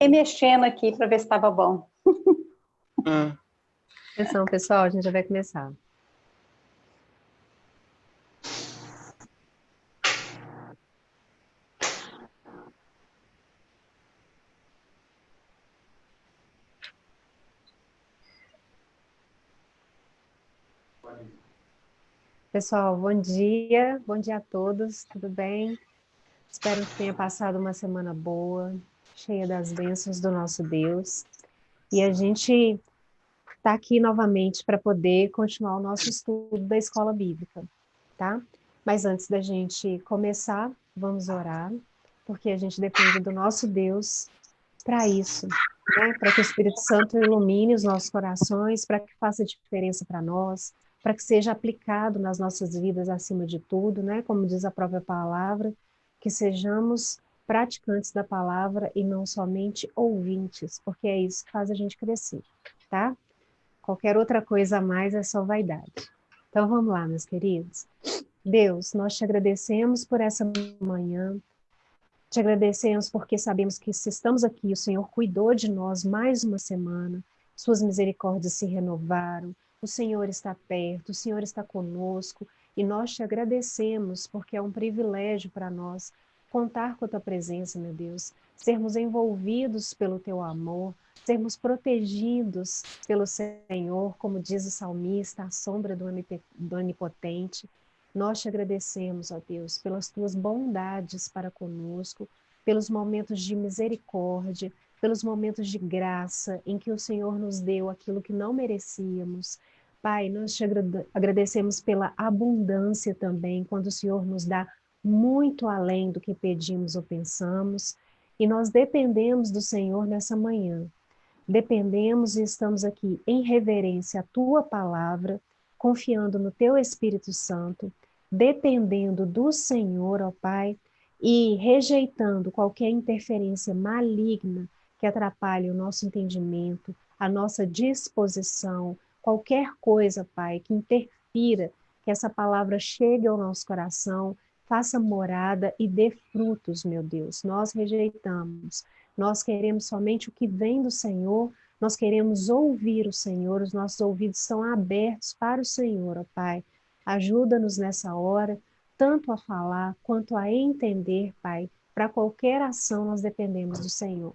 E mexendo aqui para ver se estava bom. Hum. Atenção, pessoal, a gente já vai começar. Pessoal, bom dia a todos, tudo bem? Espero que tenha passado uma semana boa, cheia das bênçãos do nosso Deus. E a gente está aqui novamente para poder continuar o nosso estudo da escola bíblica, tá? Mas antes da gente começar, vamos orar, porque a gente depende do nosso Deus para isso, né? Para que o Espírito Santo ilumine os nossos corações, para que faça diferença para nós, para que seja aplicado nas nossas vidas acima de tudo, né? Como diz a própria palavra, que sejamos praticantes da palavra e não somente ouvintes, porque é isso que faz a gente crescer, tá? Qualquer outra coisa a mais é só vaidade. Então vamos lá, meus queridos. Deus, nós te agradecemos por essa manhã, te agradecemos porque sabemos que se estamos aqui, o Senhor cuidou de nós mais uma semana, suas misericórdias se renovaram, o Senhor está perto, o Senhor está conosco, e nós te agradecemos porque é um privilégio para nós contar com a tua presença, meu Deus, sermos envolvidos pelo teu amor, sermos protegidos pelo Senhor, como diz o salmista, à sombra do Onipotente. Nós te agradecemos, ó Deus, pelas tuas bondades para conosco, pelos momentos de misericórdia, pelos momentos de graça em que o Senhor nos deu aquilo que não merecíamos. Pai, nós te agradecemos pela abundância também, quando o Senhor nos dá muito além do que pedimos ou pensamos, e nós dependemos do Senhor nessa manhã. Dependemos e estamos aqui em reverência à tua palavra, confiando no teu Espírito Santo, dependendo do Senhor, ó Pai, e rejeitando qualquer interferência maligna que atrapalhe o nosso entendimento, a nossa disposição, qualquer coisa, Pai, que interfira, que essa palavra chegue ao nosso coração, faça morada e dê frutos, meu Deus. Nós rejeitamos. Nós queremos somente o que vem do Senhor, nós queremos ouvir o Senhor, os nossos ouvidos estão abertos para o Senhor, ó Pai. Ajuda-nos nessa hora, tanto a falar quanto a entender, Pai. Para qualquer ação nós dependemos do Senhor.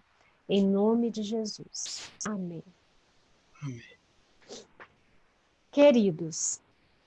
Em nome de Jesus. Amém. Amém. Queridos,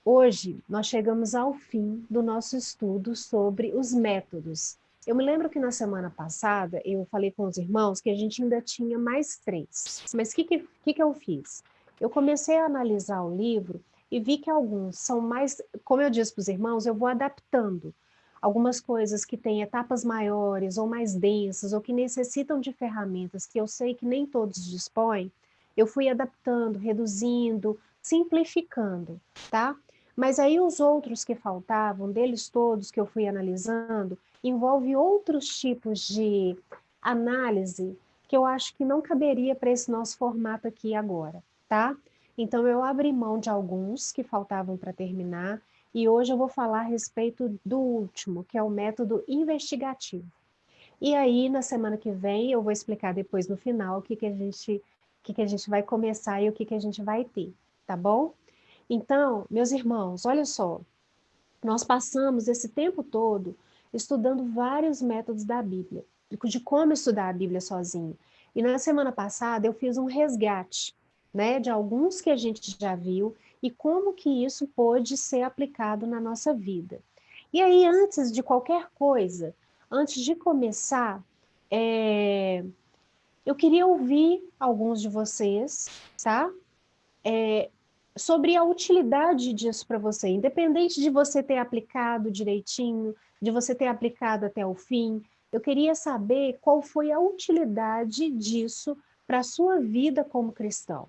hoje nós chegamos ao fim do nosso estudo sobre os métodos. Eu me lembro que na semana passada eu falei com os irmãos que a gente ainda tinha mais 3. Mas o que eu fiz? Eu comecei a analisar o livro e vi que alguns são mais, como eu disse para os irmãos, eu vou adaptando. Algumas coisas que têm etapas maiores ou mais densas ou que necessitam de ferramentas que eu sei que nem todos dispõem, eu fui adaptando, reduzindo, simplificando, tá? Mas aí os outros que faltavam, deles todos que eu fui analisando, envolve outros tipos de análise que eu acho que não caberia para esse nosso formato aqui agora, tá? Então eu abri mão de alguns que faltavam para terminar e hoje eu vou falar a respeito do último, que é o método investigativo. E aí na semana que vem eu vou explicar depois no final o que a gente vai começar e o que a gente vai ter, tá bom? Então, meus irmãos, olha só, nós passamos esse tempo todo estudando vários métodos da Bíblia, de como estudar a Bíblia sozinho. E na semana passada eu fiz um resgate, né, de alguns que a gente já viu e como que isso pode ser aplicado na nossa vida. E aí, antes de qualquer coisa, antes de começar, eu queria ouvir alguns de vocês, tá? Sobre a utilidade disso para você, independente de você ter aplicado direitinho, de você ter aplicado até o fim, eu queria saber qual foi a utilidade disso para a sua vida como cristão.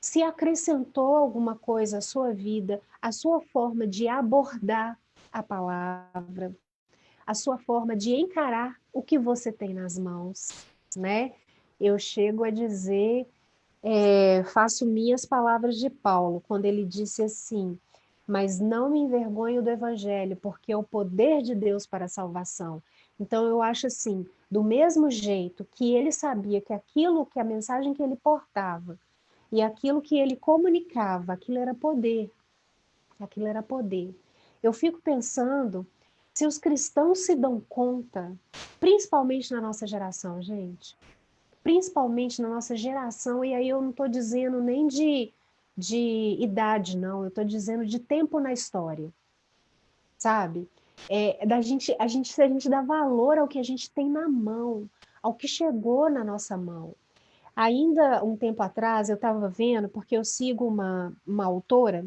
Se acrescentou alguma coisa à sua vida, à sua forma de abordar a palavra, a sua forma de encarar o que você tem nas mãos, né? Eu chego a dizer faço minhas palavras de Paulo, quando ele disse assim: mas não me envergonho do evangelho, porque é o poder de Deus para a salvação. Então eu acho assim, do mesmo jeito que ele sabia que aquilo, que a mensagem que ele portava e aquilo que ele comunicava, aquilo era poder, aquilo era poder. Eu fico pensando se os cristãos se dão conta, principalmente na nossa geração, gente, principalmente na nossa geração, e aí eu não estou dizendo nem de idade, não, eu estou dizendo de tempo na história, sabe? Se a gente dá valor ao que a gente tem na mão, ao que chegou na nossa mão. Ainda um tempo atrás, eu estava vendo, porque eu sigo uma autora,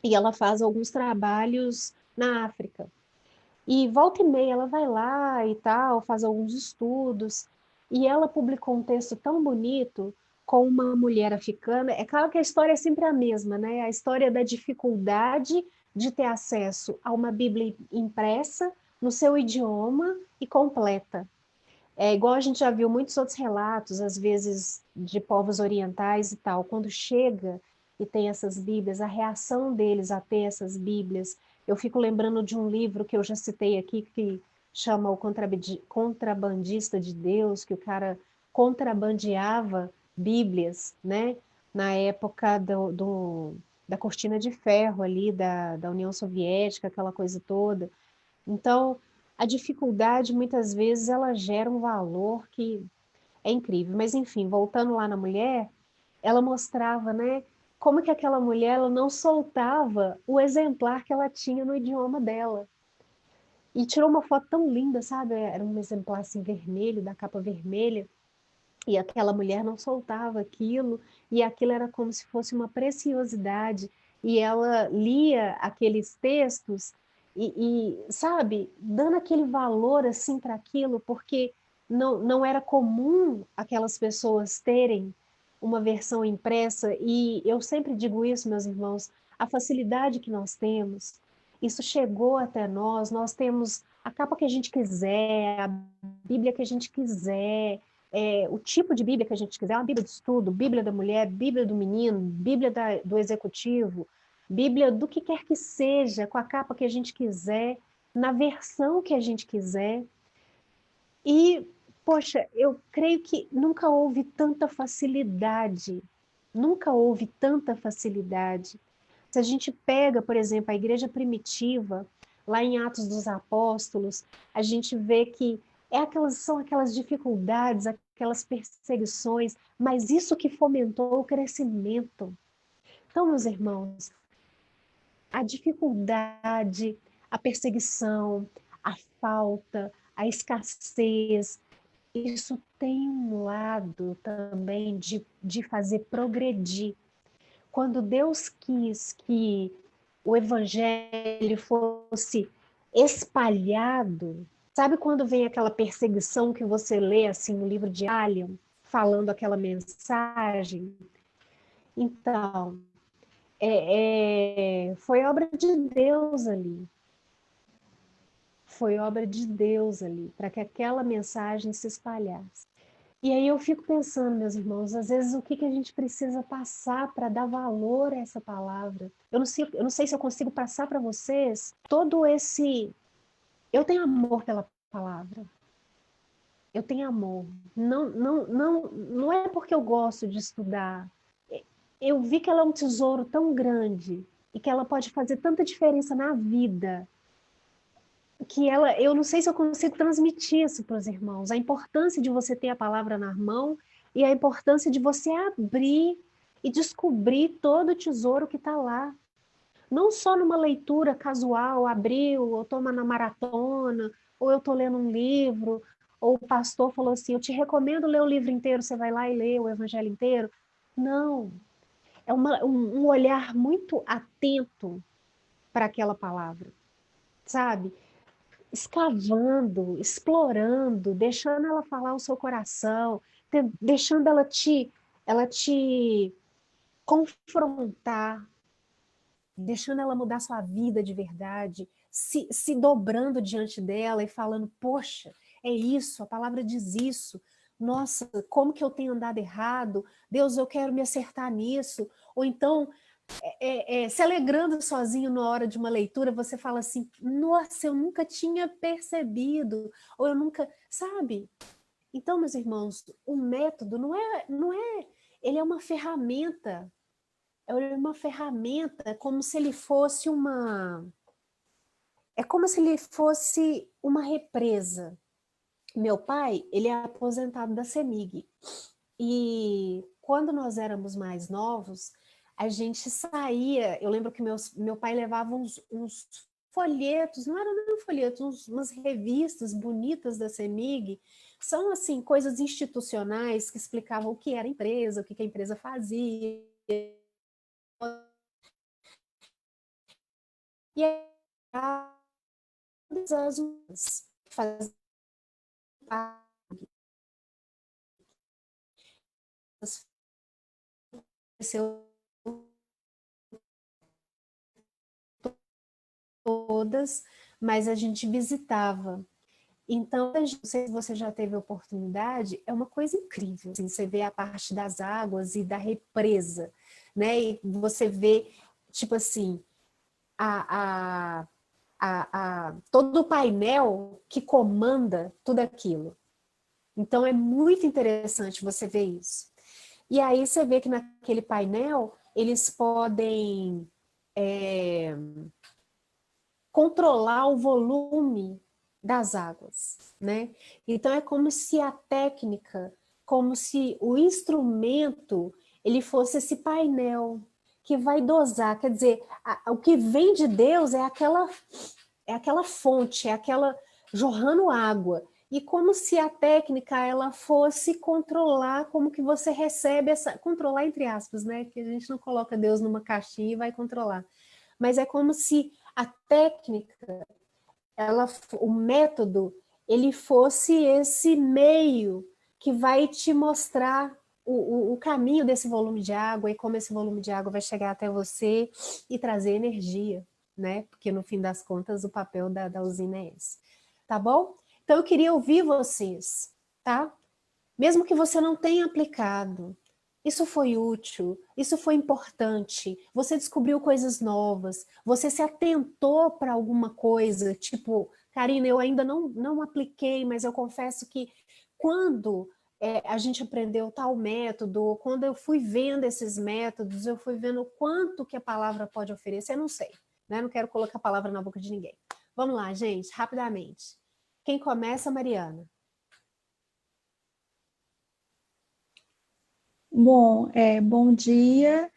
e ela faz alguns trabalhos na África. E volta e meia ela vai lá e tal, faz alguns estudos, e ela publicou um texto tão bonito com uma mulher africana. É claro que a história é sempre a mesma, né? A história da dificuldade de ter acesso a uma Bíblia impressa no seu idioma e completa. É igual a gente já viu muitos outros relatos, às vezes de povos orientais e tal, quando chega e tem essas Bíblias, a reação deles a ter essas Bíblias. Eu fico lembrando de um livro que eu já citei aqui, que chama O Contrabandista de Deus, que o cara contrabandeava Bíblias, né? Na época da cortina de ferro ali, da União Soviética, aquela coisa toda. Então, a dificuldade, muitas vezes, ela gera um valor que é incrível. Mas, enfim, voltando lá na mulher, ela mostrava, né, como que aquela mulher ela não soltava o exemplar que ela tinha no idioma dela. E tirou uma foto tão linda, sabe? Era um exemplar assim vermelho, da capa vermelha, e aquela mulher não soltava aquilo, e aquilo era como se fosse uma preciosidade, e ela lia aqueles textos sabe, dando aquele valor assim para aquilo, porque não era comum aquelas pessoas terem uma versão impressa, e eu sempre digo isso, meus irmãos, a facilidade que nós temos, isso chegou até nós, nós temos a capa que a gente quiser, a Bíblia que a gente quiser, o tipo de Bíblia que a gente quiser, uma Bíblia de estudo, Bíblia da mulher, Bíblia do menino, Bíblia do executivo, Bíblia do que quer que seja, com a capa que a gente quiser, na versão que a gente quiser. E, poxa, eu creio que nunca houve tanta facilidade, nunca houve tanta facilidade. Se a gente pega, por exemplo, a igreja primitiva, lá em Atos dos Apóstolos, a gente vê que são aquelas dificuldades, aquelas perseguições, mas isso que fomentou o crescimento. Então, meus irmãos, a dificuldade, a perseguição, a falta, a escassez, isso tem um lado também de fazer progredir. Quando Deus quis que o evangelho fosse espalhado, sabe quando vem aquela perseguição que você lê assim no livro de Alien, falando aquela mensagem? Então, foi obra de Deus ali. Foi obra de Deus ali, para que aquela mensagem se espalhasse. E aí eu fico pensando, meus irmãos, às vezes o que a gente precisa passar para dar valor a essa palavra. Eu não sei se eu consigo passar para vocês todo esse... Eu tenho amor pela palavra. Eu tenho amor. Não é porque eu gosto de estudar. Eu vi que ela é um tesouro tão grande e que ela pode fazer tanta diferença na vida, que eu não sei se eu consigo transmitir isso para os irmãos, a importância de você ter a palavra na mão e a importância de você abrir e descobrir todo o tesouro que está lá. Não só numa leitura casual, abriu, ou toma na maratona, ou eu estou lendo um livro, ou o pastor falou assim, eu te recomendo ler o livro inteiro, você vai lá e lê o evangelho inteiro. Não, é um olhar muito atento para aquela palavra, sabe? Escavando, explorando, deixando ela falar o seu coração, deixando ela te confrontar, deixando ela mudar sua vida de verdade, se dobrando diante dela e falando, poxa, é isso, a palavra diz isso, nossa, como que eu tenho andado errado? Deus, eu quero me acertar nisso. Ou então, se alegrando sozinho na hora de uma leitura, você fala assim, nossa, eu nunca tinha percebido, ou eu nunca, sabe? Então, meus irmãos, o método ele é uma ferramenta como se ele fosse é como se ele fosse uma represa. Meu pai, ele é aposentado da CEMIG, e quando nós éramos mais novos, a gente saía, eu lembro que meu pai levava uns folhetos, não eram nem folhetos, umas revistas bonitas da CEMIG, são assim, coisas institucionais que explicavam o que era a empresa, o que a empresa fazia. E aí, as fazia todas, mas a gente visitava. Então, não sei se você já teve oportunidade, é uma coisa incrível. Assim, você vê a parte das águas e da represa, né? E você vê, tipo assim, todo o painel que comanda tudo aquilo. Então, é muito interessante você ver isso. E aí você vê que naquele painel, eles podem controlar o volume das águas, né? Então é como se a técnica, como se o instrumento, ele fosse esse painel que vai dosar, quer dizer, o que vem de Deus é aquela fonte, é aquela jorrando água. E como se a técnica ela fosse controlar como que você recebe controlar entre aspas, né? Que a gente não coloca Deus numa caixinha e vai controlar. Mas é como se a técnica, o método, ele fosse esse meio que vai te mostrar o caminho desse volume de água e como esse volume de água vai chegar até você e trazer energia, né? Porque no fim das contas o papel da usina é esse. Tá bom? Então eu queria ouvir vocês, tá? Mesmo que você não tenha aplicado, isso foi útil, isso foi importante, você descobriu coisas novas, você se atentou para alguma coisa, tipo, Karina, eu ainda não apliquei, mas eu confesso que quando a gente aprendeu tal método, quando eu fui vendo esses métodos, eu fui vendo o quanto que a palavra pode oferecer, eu não sei, né? Não quero colocar a palavra na boca de ninguém. Vamos lá, gente, rapidamente. Quem começa, Mariana? Bom, bom dia.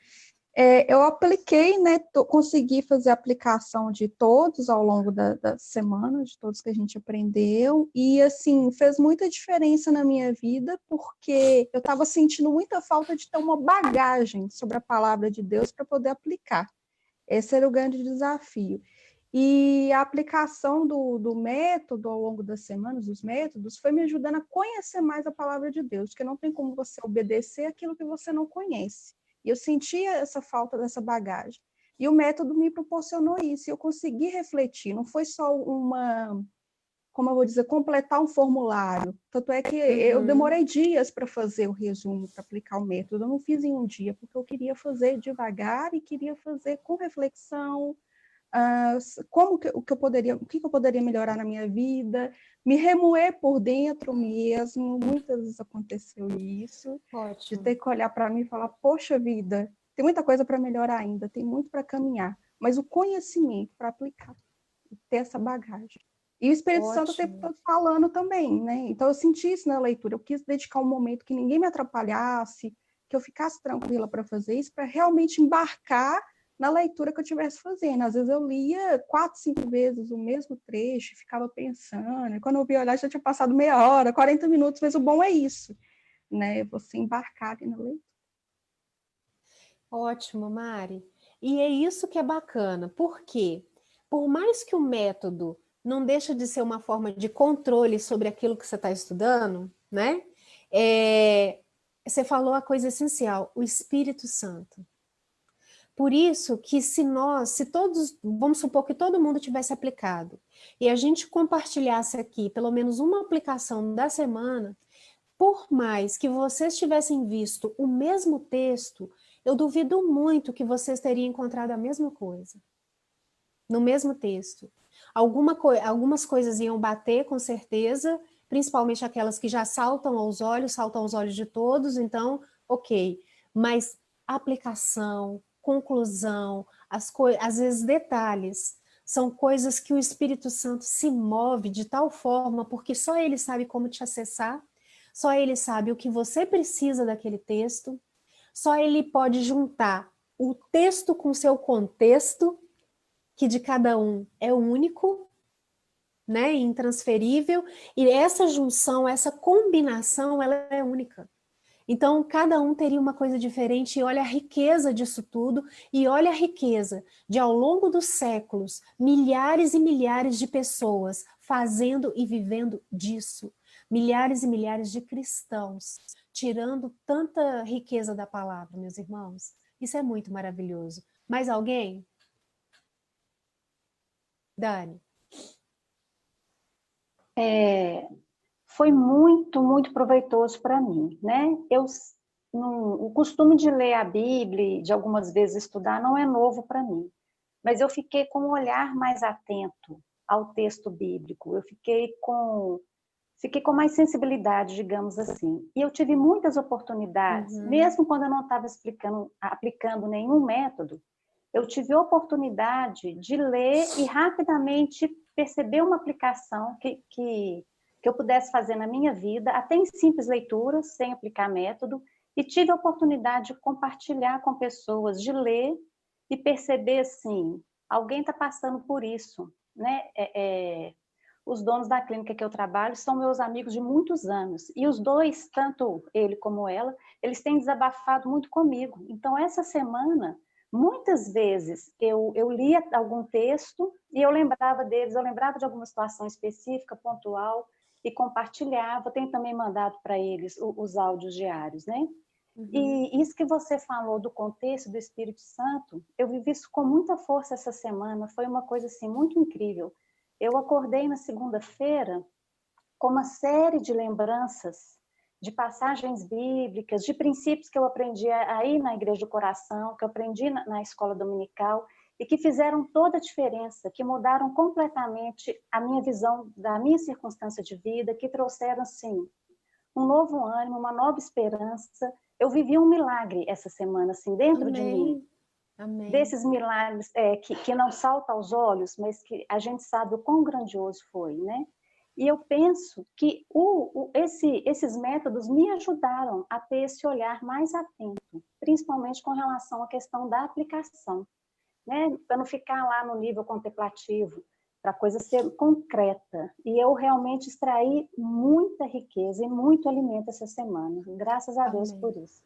Eu apliquei, né? Consegui fazer a aplicação de todos ao longo da semana, de todos que a gente aprendeu, e assim, fez muita diferença na minha vida, porque eu estava sentindo muita falta de ter uma bagagem sobre a palavra de Deus para poder aplicar. Esse era o grande desafio. E a aplicação do método ao longo das semanas, os métodos, foi me ajudando a conhecer mais a palavra de Deus, porque não tem como você obedecer aquilo que você não conhece. E eu sentia essa falta dessa bagagem. E o método me proporcionou isso, e eu consegui refletir, não foi só como eu vou dizer, completar um formulário. Tanto é que eu demorei dias para fazer o resumo, para aplicar o método. Eu não fiz em um dia, porque eu queria fazer devagar e queria fazer com reflexão, o que eu poderia melhorar na minha vida, me remoer por dentro mesmo. Muitas vezes aconteceu isso, Ótimo. de ter que olhar para mim e falar, poxa vida, tem muita coisa para melhorar ainda, tem muito para caminhar, mas o conhecimento para aplicar, ter essa bagagem. E o Espírito Santo o tempo todo falando também, né? Então eu senti isso na leitura, eu quis dedicar um momento que ninguém me atrapalhasse, que eu ficasse tranquila para fazer isso, para realmente embarcar na leitura que eu estivesse fazendo. Às vezes eu lia 4, 5 vezes o mesmo trecho, ficava pensando, e quando eu vi olhar já tinha passado meia hora, 40 minutos, mas o bom é isso, né? Você embarcar ali na leitura. Ótimo, Mari. E é isso que é bacana, porque por mais que o método não deixa de ser uma forma de controle sobre aquilo que você está estudando, né? Você falou a coisa essencial, o Espírito Santo. Por isso que se todos, vamos supor que todo mundo tivesse aplicado, e a gente compartilhasse aqui pelo menos uma aplicação da semana, por mais que vocês tivessem visto o mesmo texto, eu duvido muito que vocês teriam encontrado a mesma coisa, no mesmo texto. Algumas coisas iam bater, com certeza, principalmente aquelas que já saltam aos olhos de todos, então, ok. Mas aplicação, conclusão, às vezes detalhes, são coisas que o Espírito Santo se move de tal forma, porque só ele sabe como te acessar, só ele sabe o que você precisa daquele texto, só ele pode juntar o texto com o seu contexto, que de cada um é único, né, intransferível, e essa junção, essa combinação, ela é única. Então, cada um teria uma coisa diferente, e olha a riqueza disso tudo, e olha a riqueza de, ao longo dos séculos, milhares e milhares de pessoas fazendo e vivendo disso. Milhares e milhares de cristãos, tirando tanta riqueza da palavra, meus irmãos. Isso é muito maravilhoso. Mais alguém? Dani? Foi muito, muito proveitoso para mim, né? O costume de ler a Bíblia, de algumas vezes estudar, não é novo para mim, mas eu fiquei com um olhar mais atento ao texto bíblico, eu fiquei com mais sensibilidade, digamos assim, e eu tive muitas oportunidades, mesmo quando eu não estava aplicando nenhum método, eu tive a oportunidade de ler e rapidamente perceber uma aplicação que eu pudesse fazer na minha vida, até em simples leituras, sem aplicar método, e tive a oportunidade de compartilhar com pessoas, de ler e perceber, assim, alguém está passando por isso, né? Os donos da clínica que eu trabalho são meus amigos de muitos anos, e os dois, tanto ele como ela, eles têm desabafado muito comigo. Então, essa semana, muitas vezes, eu lia algum texto e eu lembrava deles, eu lembrava de alguma situação específica, pontual, e compartilhava. Tenho também mandado para eles os áudios diários, né? E isso que você falou do contexto do Espírito Santo, eu vivi isso com muita força essa semana, foi uma coisa assim muito incrível. Eu acordei na segunda-feira com uma série de lembranças, de passagens bíblicas, de princípios que eu aprendi aí na Igreja do Coração, que eu aprendi na escola dominical, e que fizeram toda a diferença, que mudaram completamente a minha visão da minha circunstância de vida, que trouxeram, assim, um novo ânimo, uma nova esperança. Eu vivi um milagre essa semana, assim, dentro de mim. Amém. Desses milagres que não saltam aos olhos, mas que a gente sabe o quão grandioso foi, né? E eu penso que esses métodos me ajudaram a ter esse olhar mais atento, principalmente com relação à questão da aplicação, né? Para não ficar lá no nível contemplativo, para a coisa ser concreta. E eu realmente extraí muita riqueza e muito alimento essa semana. Graças a Deus por isso.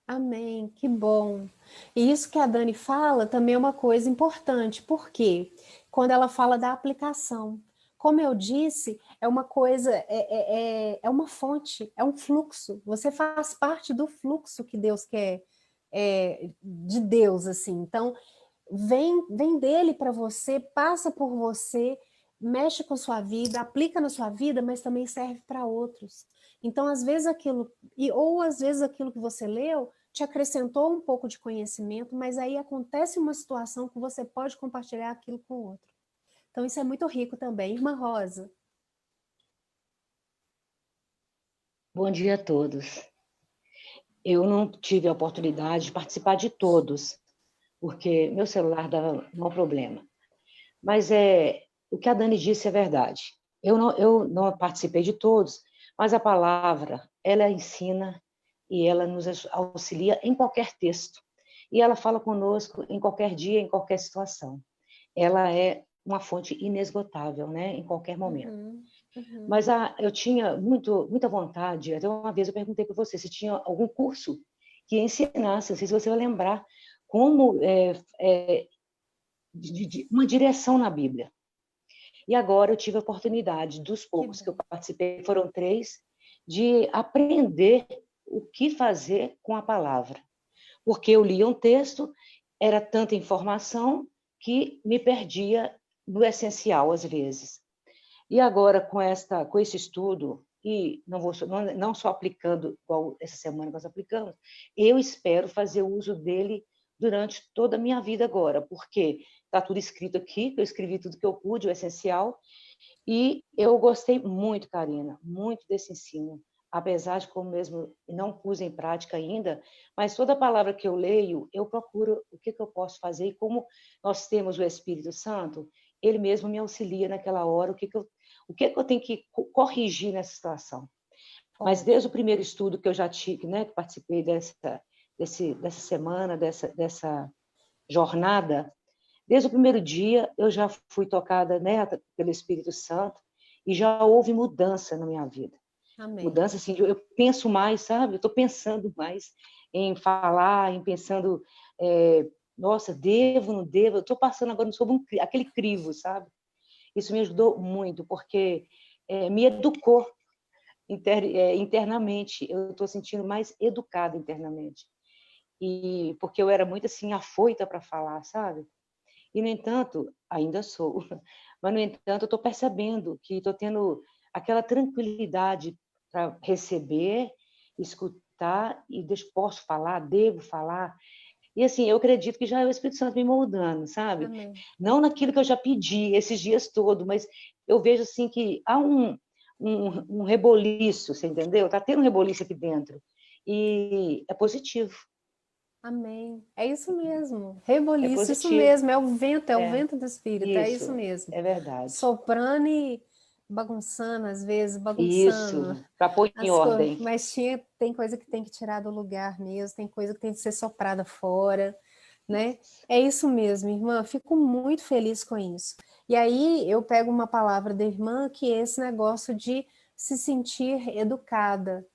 Amém, que bom. E isso que a Dani fala também é uma coisa importante, porque quando ela fala da aplicação, como eu disse, é uma coisa, é uma fonte, é um fluxo. Você faz parte do fluxo que Deus quer, de Deus, assim. Então, vem dele para você, passa por você, mexe com sua vida, aplica na sua vida, mas também serve para outros. Então, às vezes ou às vezes aquilo que você leu te acrescentou um pouco de conhecimento, mas aí acontece uma situação que você pode compartilhar aquilo com o outro. Então, isso é muito rico também. Irmã Rosa. Bom dia a todos. Eu não tive a oportunidade de participar de todos, porque meu celular dava um problema. Mas o que a Dani disse é verdade. Eu não participei de todos, mas a palavra, ela ensina e ela nos auxilia em qualquer texto. E ela fala conosco em qualquer dia, em qualquer situação. Ela é uma fonte inesgotável, né? Em qualquer momento. Mas eu tinha muita vontade, até uma vez eu perguntei para você se tinha algum curso que ensinasse, não sei se você vai lembrar, como uma direção na Bíblia. E agora eu tive a oportunidade, dos poucos que eu participei, foram 3, de aprender o que fazer com a palavra. Porque eu lia um texto, era tanta informação que me perdia no essencial, às vezes. E agora, com esse estudo e não só aplicando, igual essa semana que nós aplicamos, eu espero fazer uso dele durante toda a minha vida agora, porque está tudo escrito aqui, eu escrevi tudo que eu pude, o essencial, e eu gostei muito, Karina, muito desse ensino, apesar de como mesmo não pus em prática ainda, mas toda palavra que eu leio, eu procuro o que eu posso fazer, e como nós temos o Espírito Santo, ele mesmo me auxilia naquela hora, o que eu tenho que corrigir nessa situação. Mas desde o primeiro estudo que eu já tive, né, que participei dessa semana, dessa jornada, desde o primeiro dia eu já fui tocada, né, pelo Espírito Santo, e já houve mudança na minha vida. Amém. Mudança, assim, eu penso mais, sabe? Eu estou pensando mais em falar, pensando, nossa, devo, não devo? Eu estou passando agora sobre aquele crivo, sabe? Isso me ajudou muito, porque me educou internamente. Eu estou sentindo mais educada internamente. E porque eu era muito assim afoita para falar, sabe? E no entanto, ainda sou, mas no entanto eu estou percebendo que estou tendo aquela tranquilidade para receber, escutar e posso falar, devo falar. E assim, eu acredito que já é o Espírito Santo me moldando, sabe? Amém. Não naquilo que eu já pedi esses dias todos, mas eu vejo assim que há um reboliço, você entendeu? Está tendo um reboliço aqui dentro. E é positivo. Amém. É isso mesmo. É Reboliço, isso positivo. mesmo. É o vento do Espírito, é isso Isso, mesmo. é verdade. Soprando e bagunçando, às vezes, bagunçando Isso, para pôr em as coisas. ordem. Mas tem coisa que tem que tirar do lugar mesmo, tem coisa que tem que ser soprada fora, né? É isso mesmo, irmã. Fico muito feliz com isso. E aí eu pego uma palavra da irmã que é esse negócio de se sentir educada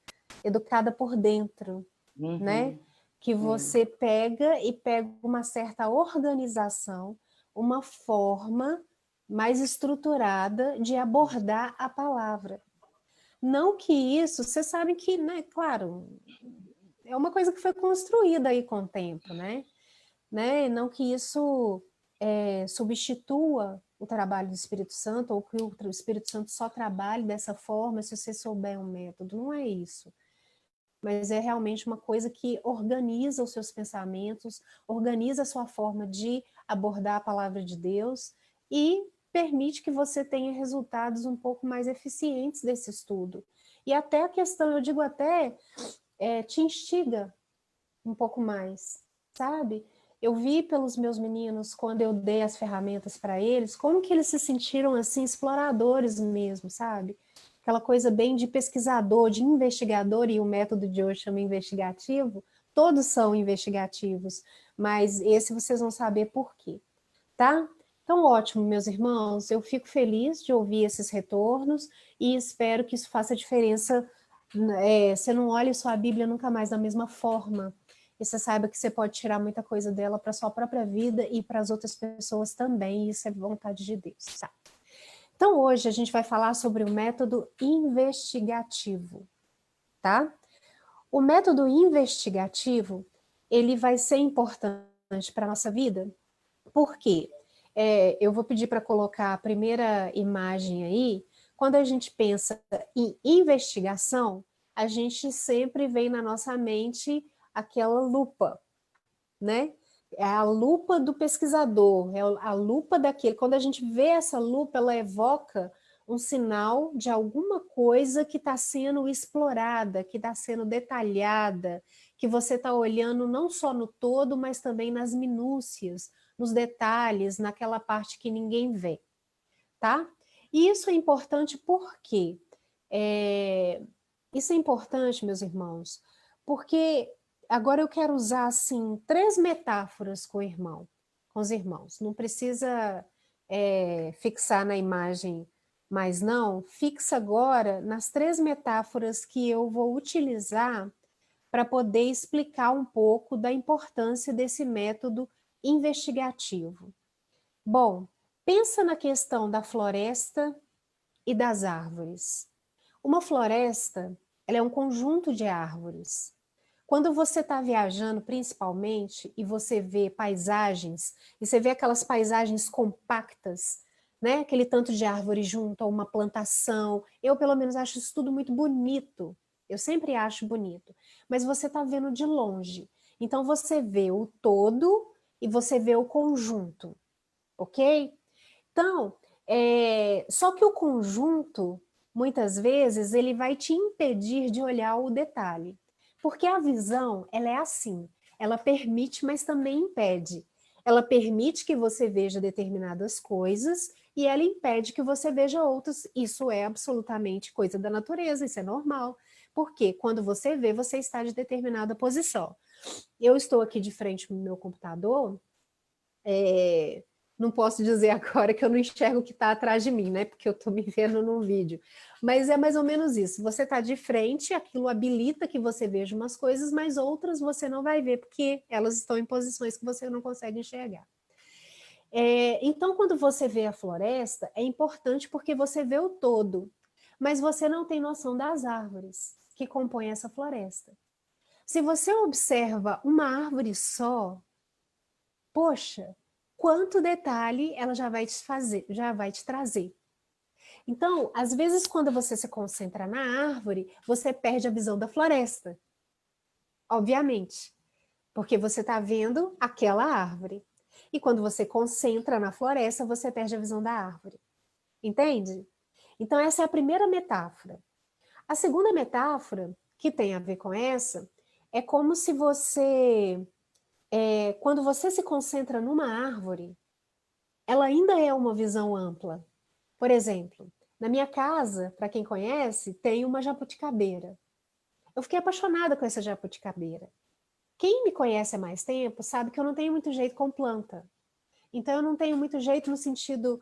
por dentro, né? Que você pega uma certa organização, uma forma mais estruturada de abordar a palavra. Não que isso, você sabe que, né, claro, é uma coisa que foi construída aí com o tempo, né? Não que isso substitua o trabalho do Espírito Santo, ou que o Espírito Santo só trabalhe dessa forma se você souber um método, não é isso. Mas é realmente uma coisa que organiza os seus pensamentos, organiza a sua forma de abordar a palavra de Deus e permite que você tenha resultados um pouco mais eficientes desse estudo. E até a questão, eu digo até, te instiga um pouco mais, sabe? Eu vi pelos meus meninos, quando eu dei as ferramentas para eles, como que eles se sentiram assim, exploradores mesmo, sabe? Aquela coisa bem de pesquisador, de investigador, e o método de hoje chama investigativo, todos são investigativos, mas esse vocês vão saber por quê, tá? Então, ótimo, meus irmãos, eu fico feliz de ouvir esses retornos e espero que isso faça diferença. Você não olha só a Bíblia nunca mais da mesma forma, e você saiba que você pode tirar muita coisa dela para a sua própria vida e para as outras pessoas também, e isso é vontade de Deus, tá? Então, hoje a gente vai falar sobre o método investigativo, tá? O método investigativo, ele vai ser importante para a nossa vida, porque eu vou pedir para colocar a primeira imagem aí. Quando a gente pensa em investigação, a gente sempre vem na nossa mente aquela lupa, né? É a lupa do pesquisador, é a lupa daquele. Quando a gente vê essa lupa, ela evoca um sinal de alguma coisa que está sendo explorada, que está sendo detalhada, que você está olhando não só no todo, mas também nas minúcias, nos detalhes, naquela parte que ninguém vê, tá? E isso é importante porque isso é importante, meus irmãos, porque agora eu quero usar assim 3 metáforas com os irmãos. Não precisa fixar na imagem, mas não. Fixa agora nas 3 metáforas que eu vou utilizar para poder explicar um pouco da importância desse método investigativo. Bom, pensa na questão da floresta e das árvores. Uma floresta, ela é um conjunto de árvores. Quando você está viajando, principalmente, e você vê paisagens, e você vê aquelas paisagens compactas, né? Aquele tanto de árvore junto a uma plantação. Eu, pelo menos, acho isso tudo muito bonito. Eu sempre acho bonito. Mas você está vendo de longe. Então, você vê o todo e você vê o conjunto, ok? Então, só que o conjunto, muitas vezes, ele vai te impedir de olhar o detalhe. Porque a visão, ela é assim. Ela permite, mas também impede. Ela permite que você veja determinadas coisas e ela impede que você veja outras. Isso é absolutamente coisa da natureza, isso é normal. Porque quando você vê, você está de determinada posição. Eu estou aqui de frente no meu computador, não posso dizer agora que eu não enxergo o que está atrás de mim, né? Porque eu estou me vendo num vídeo. Mas é mais ou menos isso. Você está de frente, aquilo habilita que você veja umas coisas, mas outras você não vai ver, porque elas estão em posições que você não consegue enxergar. Então, quando você vê a floresta, é importante porque você vê o todo, mas você não tem noção das árvores que compõem essa floresta. Se você observa uma árvore só, poxa, quanto detalhe ela já vai te fazer, já vai te trazer. Então, às vezes, quando você se concentra na árvore, você perde a visão da floresta, obviamente, porque você está vendo aquela árvore. E quando você concentra na floresta, você perde a visão da árvore. Entende? Então, essa é a primeira metáfora. A segunda metáfora, que tem a ver com essa, é como se você, quando você se concentra numa árvore, ela ainda é uma visão ampla. Por exemplo, na minha casa, para quem conhece, tem uma jabuticabeira. Eu fiquei apaixonada com essa jabuticabeira. Quem me conhece há mais tempo sabe que eu não tenho muito jeito com planta. Então, eu não tenho muito jeito no sentido,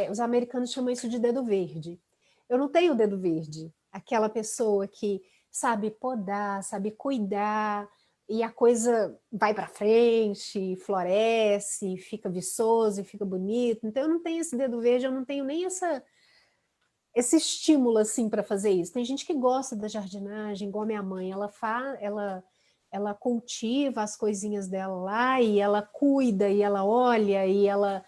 os americanos chamam isso de dedo verde. Eu não tenho dedo verde. Aquela pessoa que sabe podar, sabe cuidar, e a coisa vai para frente, floresce, fica viçoso e fica bonito. Então, eu não tenho esse dedo verde, eu não tenho nem esse estímulo assim para fazer isso. Tem gente que gosta da jardinagem, igual a minha mãe, ela cultiva as coisinhas dela lá e ela cuida e ela olha e ela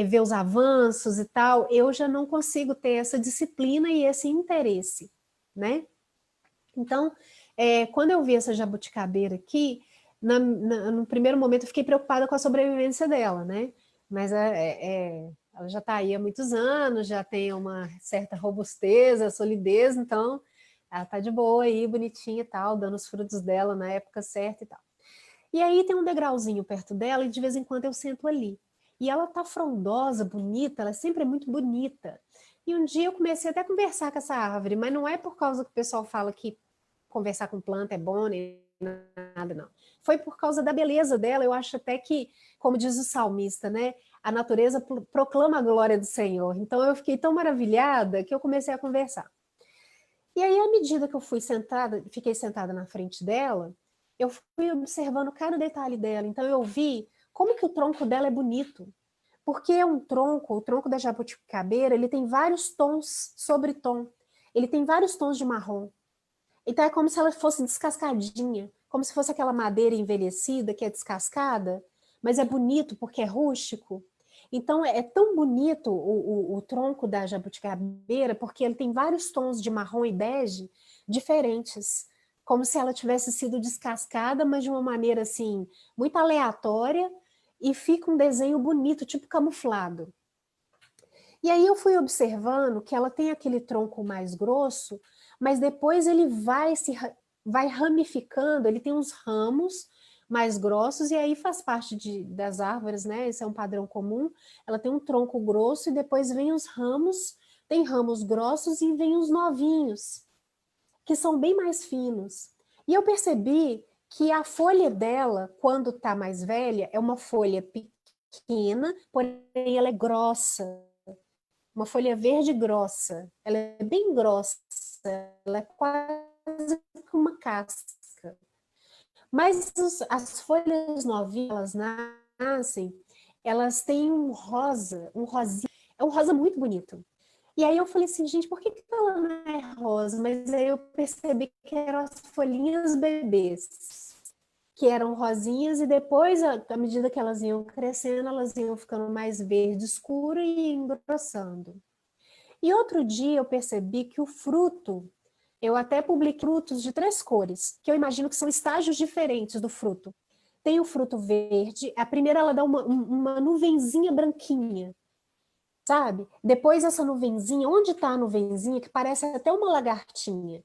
vê os avanços e tal. Eu já não consigo ter essa disciplina e esse interesse, né? Então, quando eu vi essa jabuticabeira aqui, no primeiro momento eu fiquei preocupada com a sobrevivência dela, né? Mas ela já está aí há muitos anos, já tem uma certa robustez, solidez, então ela está de boa aí, bonitinha e tal, dando os frutos dela na época certa e tal. E aí tem um degrauzinho perto dela e de vez em quando eu sento ali. E ela tá frondosa, bonita, ela sempre é muito bonita. E um dia eu comecei até a conversar com essa árvore, mas não é por causa que o pessoal fala que conversar com planta é bom, nem nada, não. Foi por causa da beleza dela, eu acho até que, como diz o salmista, né? A natureza proclama a glória do Senhor. Então eu fiquei tão maravilhada que eu comecei a conversar. E aí, à medida que eu fiquei sentada na frente dela, eu fui observando cada detalhe dela. Então eu vi como que o tronco dela é bonito. Porque é um tronco, o tronco da jabuticabeira, ele tem vários tons sobre tom. Ele tem vários tons de marrom. Então é como se ela fosse descascadinha, como se fosse aquela madeira envelhecida que é descascada, mas é bonito porque é rústico. Então é tão bonito o tronco da jabuticabeira porque ele tem vários tons de marrom e bege diferentes, como se ela tivesse sido descascada, mas de uma maneira assim muito aleatória, e fica um desenho bonito, tipo camuflado. E aí eu fui observando que ela tem aquele tronco mais grosso, mas depois ele vai ramificando, ele tem uns ramos mais grossos, e aí faz parte das árvores, né? Esse é um padrão comum. Ela tem um tronco grosso e depois vem os ramos, tem ramos grossos e vem os novinhos, que são bem mais finos. E eu percebi que a folha dela, quando está mais velha, é uma folha pequena, porém ela é grossa. Uma folha verde grossa. Ela é bem grossa. Ela é quase como uma casca. Mas as folhas novinhas, elas nascem, elas têm um rosa, um rosinha. É um rosa muito bonito. E aí eu falei assim, gente, por que ela não é rosa? Mas aí eu percebi que eram as folhinhas bebês. que eram rosinhas, e depois, à medida que elas iam crescendo, elas iam ficando mais verde escuro e engrossando. E outro dia eu percebi que o fruto, eu até publiquei frutos de 3 cores, que eu imagino que são estágios diferentes do fruto. Tem o fruto verde, a primeira ela dá uma nuvenzinha branquinha, sabe? Depois essa nuvenzinha, onde está a nuvenzinha, que parece até uma lagartinha,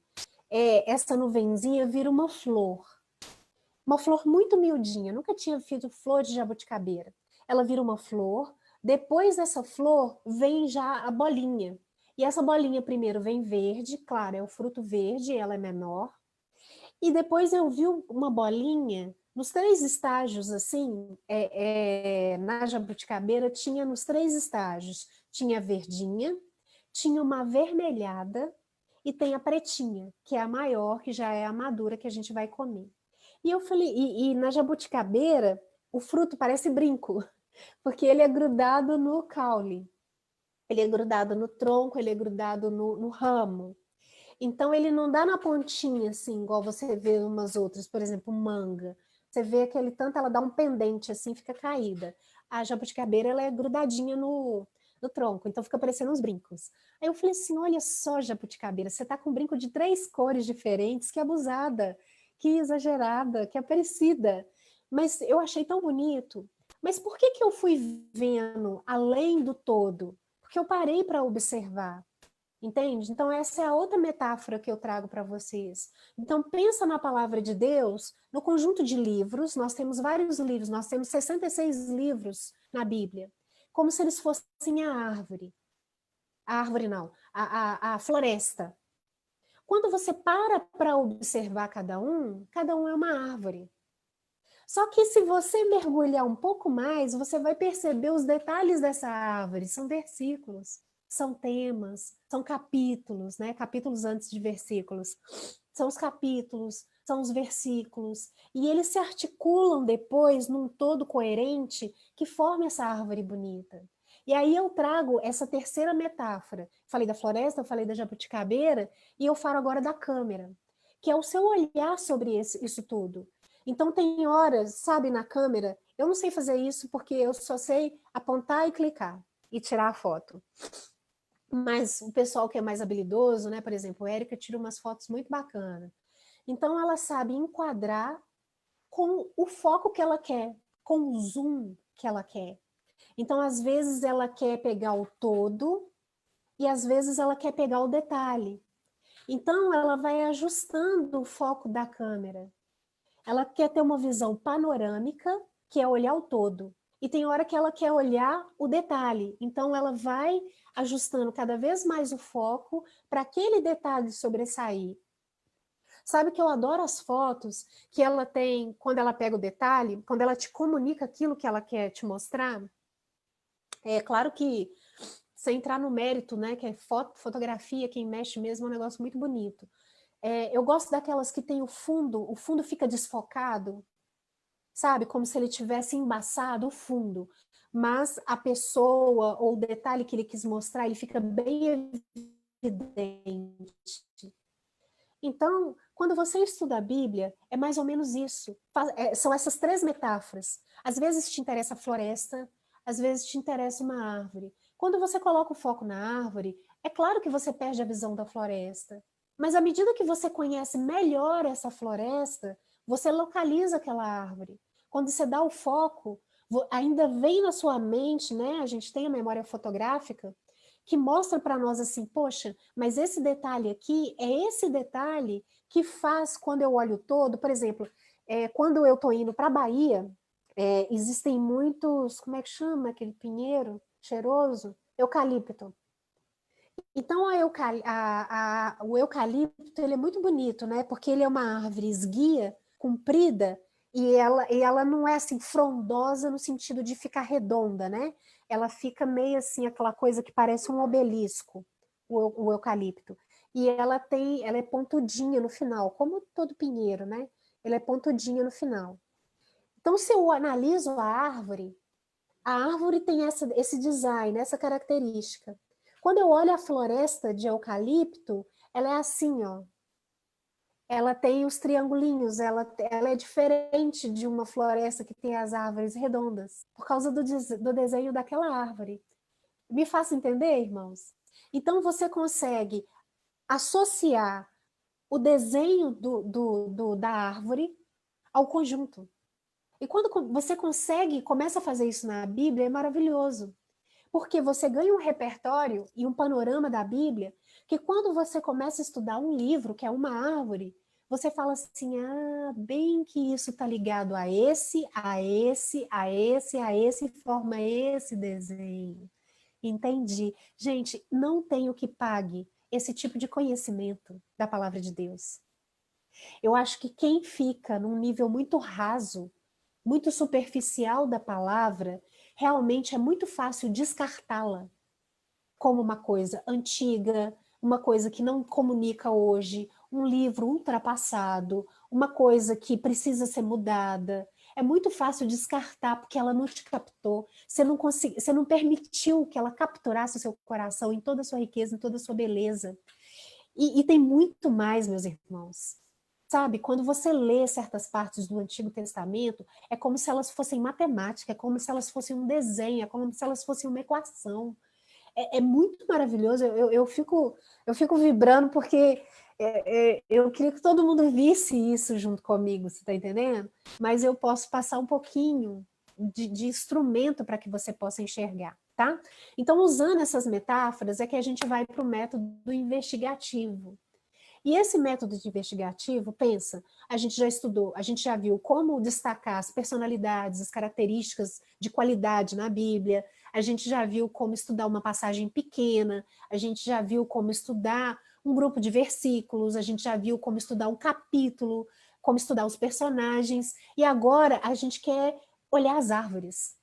essa nuvenzinha vira uma flor muito miudinha, nunca tinha visto flor de jabuticabeira. Ela vira uma flor, depois dessa flor vem já a bolinha. E essa bolinha primeiro vem verde, claro, é o fruto verde, ela é menor. E depois eu vi uma bolinha, nos 3 estágios, assim, na jabuticabeira tinha nos 3 estágios. Tinha a verdinha, tinha uma avermelhada e tem a pretinha, que é a maior, que já é a madura que a gente vai comer. E eu falei, e na jabuticabeira, o fruto parece brinco, porque ele é grudado no caule, ele é grudado no tronco, ele é grudado no ramo. Então ele não dá na pontinha, assim, igual você vê umas outras, por exemplo, manga. Você vê aquele tanto, ela dá um pendente, assim, fica caída. A jabuticabeira, ela é grudadinha no tronco, então fica parecendo uns brincos. Aí eu falei assim, olha só, jabuticabeira, você tá com um brinco de 3 cores diferentes, que abusada, que exagerada, que parecida. Mas eu achei tão bonito. Mas por que que eu fui vendo além do todo? Porque eu parei para observar. Entende? Então, essa é a outra metáfora que eu trago para vocês. Então, pensa na palavra de Deus, no conjunto de livros, nós temos vários livros, nós temos 66 livros na Bíblia, como se eles fossem a árvore. A árvore não, a floresta. Quando você para observar cada um é uma árvore. Só que se você mergulhar um pouco mais, você vai perceber os detalhes dessa árvore, são versículos. São temas, são capítulos, né? Capítulos antes de versículos. São os capítulos, são os versículos. E eles se articulam depois num todo coerente que forma essa árvore bonita. E aí eu trago essa terceira metáfora. Falei da floresta, eu falei da jabuticabeira, e eu falo agora da câmera, que é o seu olhar sobre isso tudo. Então tem horas, sabe, na câmera, eu não sei fazer isso porque eu só sei apontar e clicar e tirar a foto. Mas o pessoal que é mais habilidoso, né? Por exemplo, a Érica tira umas fotos muito bacanas. Então ela sabe enquadrar com o foco que ela quer, com o zoom que ela quer. Então, às vezes, ela quer pegar o todo e às vezes ela quer pegar o detalhe. Então, ela vai ajustando o foco da câmera. Ela quer ter uma visão panorâmica, que é olhar o todo. E tem hora que ela quer olhar o detalhe. Então, ela vai ajustando cada vez mais o foco para aquele detalhe sobressair. Sabe que eu adoro as fotos que ela tem, quando ela pega o detalhe, quando ela te comunica aquilo que ela quer te mostrar? É claro que, sem entrar no mérito, né, que é fotografia, quem mexe mesmo é um negócio muito bonito. Eu gosto daquelas que tem o fundo fica desfocado, sabe? Como se ele tivesse embaçado o fundo. Mas a pessoa ou o detalhe que ele quis mostrar, ele fica bem evidente. Então, quando você estuda a Bíblia, é mais ou menos isso. São essas 3 metáforas. Às vezes te interessa a floresta, às vezes te interessa uma árvore. Quando você coloca o foco na árvore, é claro que você perde a visão da floresta. Mas à medida que você conhece melhor essa floresta, você localiza aquela árvore. Quando você dá o foco, ainda vem na sua mente, né? A gente tem a memória fotográfica, que mostra para nós assim, poxa, mas esse detalhe aqui é esse detalhe que faz, quando eu olho todo, por exemplo, quando eu estou indo para a Bahia, existem muitos, como é que chama aquele pinheiro cheiroso? Eucalipto. Então, o eucalipto, ele é muito bonito, né? Porque ele é uma árvore esguia, comprida, e ela não é assim frondosa no sentido de ficar redonda, né? Ela fica meio assim, aquela coisa que parece um obelisco, o eucalipto. E ela é pontudinha no final, como todo pinheiro, né? Ela é pontudinha no final. Então, se eu analiso a árvore tem esse design, essa característica. Quando eu olho a floresta de eucalipto, ela é assim, ó. ela tem os triangulinhos, ela é diferente de uma floresta que tem as árvores redondas, por causa do desenho daquela árvore. Me faça entender, irmãos? Então, você consegue associar o desenho da árvore ao conjunto. E quando você começa a fazer isso na Bíblia, é maravilhoso. Porque você ganha um repertório e um panorama da Bíblia, que quando você começa a estudar um livro, que é uma árvore, você fala assim, bem que isso está ligado a esse, a esse, a esse, a esse, e forma esse desenho. Entendi. Gente, não tem o que pague esse tipo de conhecimento da palavra de Deus. Eu acho que quem fica num nível muito raso, muito superficial da palavra, realmente é muito fácil descartá-la como uma coisa antiga, uma coisa que não comunica hoje, um livro ultrapassado, uma coisa que precisa ser mudada. É muito fácil descartar porque ela não te captou. Você não permitiu que ela capturasse o seu coração em toda a sua riqueza, em toda a sua beleza. E tem muito mais, meus irmãos. Sabe, quando você lê certas partes do Antigo Testamento, é como se elas fossem matemática, é como se elas fossem um desenho, é como se elas fossem uma equação. É muito maravilhoso, eu fico vibrando porque eu queria que todo mundo visse isso junto comigo, você está entendendo? Mas eu posso passar um pouquinho de instrumento para que você possa enxergar, tá? Então, usando essas metáforas, é que a gente vai para o método investigativo. E esse método de investigativo, pensa, a gente já estudou, a gente já viu como destacar as personalidades, as características de qualidade na Bíblia, a gente já viu como estudar uma passagem pequena, a gente já viu como estudar um grupo de versículos, a gente já viu como estudar um capítulo, como estudar os personagens, e agora a gente quer olhar as árvores.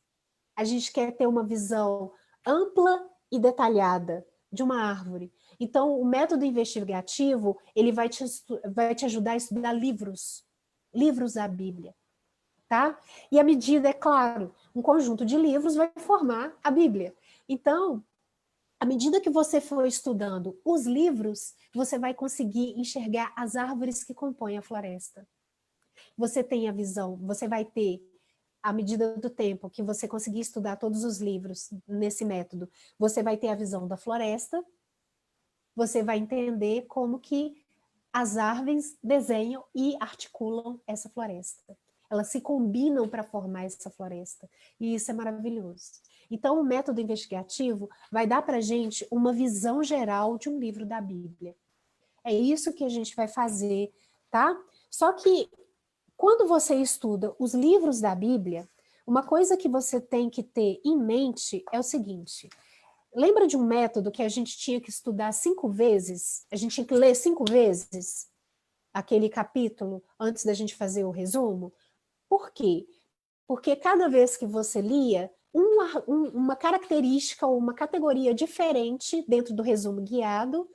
A gente quer ter uma visão ampla e detalhada de uma árvore. Então, o método investigativo, ele vai te ajudar a estudar livros da Bíblia, tá? E à medida, é claro, um conjunto de livros vai formar a Bíblia. Então, à medida que você for estudando os livros, você vai conseguir enxergar as árvores que compõem a floresta. Você tem a visão, você vai ter, à medida do tempo que você conseguir estudar todos os livros nesse método, você vai ter a visão da floresta, você vai entender como que as árvores desenham e articulam essa floresta. Elas se combinam para formar essa floresta. E isso é maravilhoso. Então, o método investigativo vai dar para a gente uma visão geral de um livro da Bíblia. É isso que a gente vai fazer, tá? Só que, quando você estuda os livros da Bíblia, uma coisa que você tem que ter em mente é o seguinte: lembra de um método que a gente tinha que estudar 5 vezes? A gente tinha que ler 5 vezes aquele capítulo antes da gente fazer o resumo? Por quê? Porque cada vez que você lia, uma característica ou uma categoria diferente dentro do resumo guiado,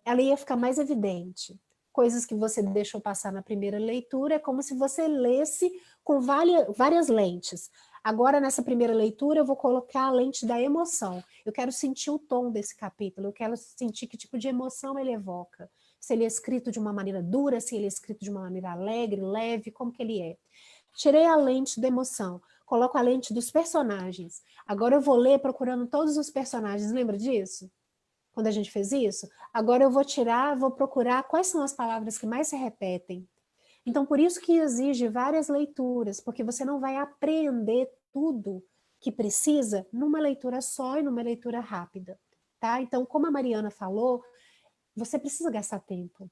ela ia ficar mais evidente. Coisas que você deixou passar na primeira leitura, é como se você lesse com várias lentes. Agora, nessa primeira leitura, eu vou colocar a lente da emoção. Eu quero sentir o tom desse capítulo, eu quero sentir que tipo de emoção ele evoca. Se ele é escrito de uma maneira dura, se ele é escrito de uma maneira alegre, leve, como que ele é. Tirei a lente da emoção, coloco a lente dos personagens. Agora eu vou ler procurando todos os personagens, lembra disso? Quando a gente fez isso? Agora eu vou procurar quais são as palavras que mais se repetem. Então, por isso que exige várias leituras, porque você não vai aprender tudo que precisa numa leitura só e numa leitura rápida, tá? Então, como a Mariana falou, você precisa gastar tempo.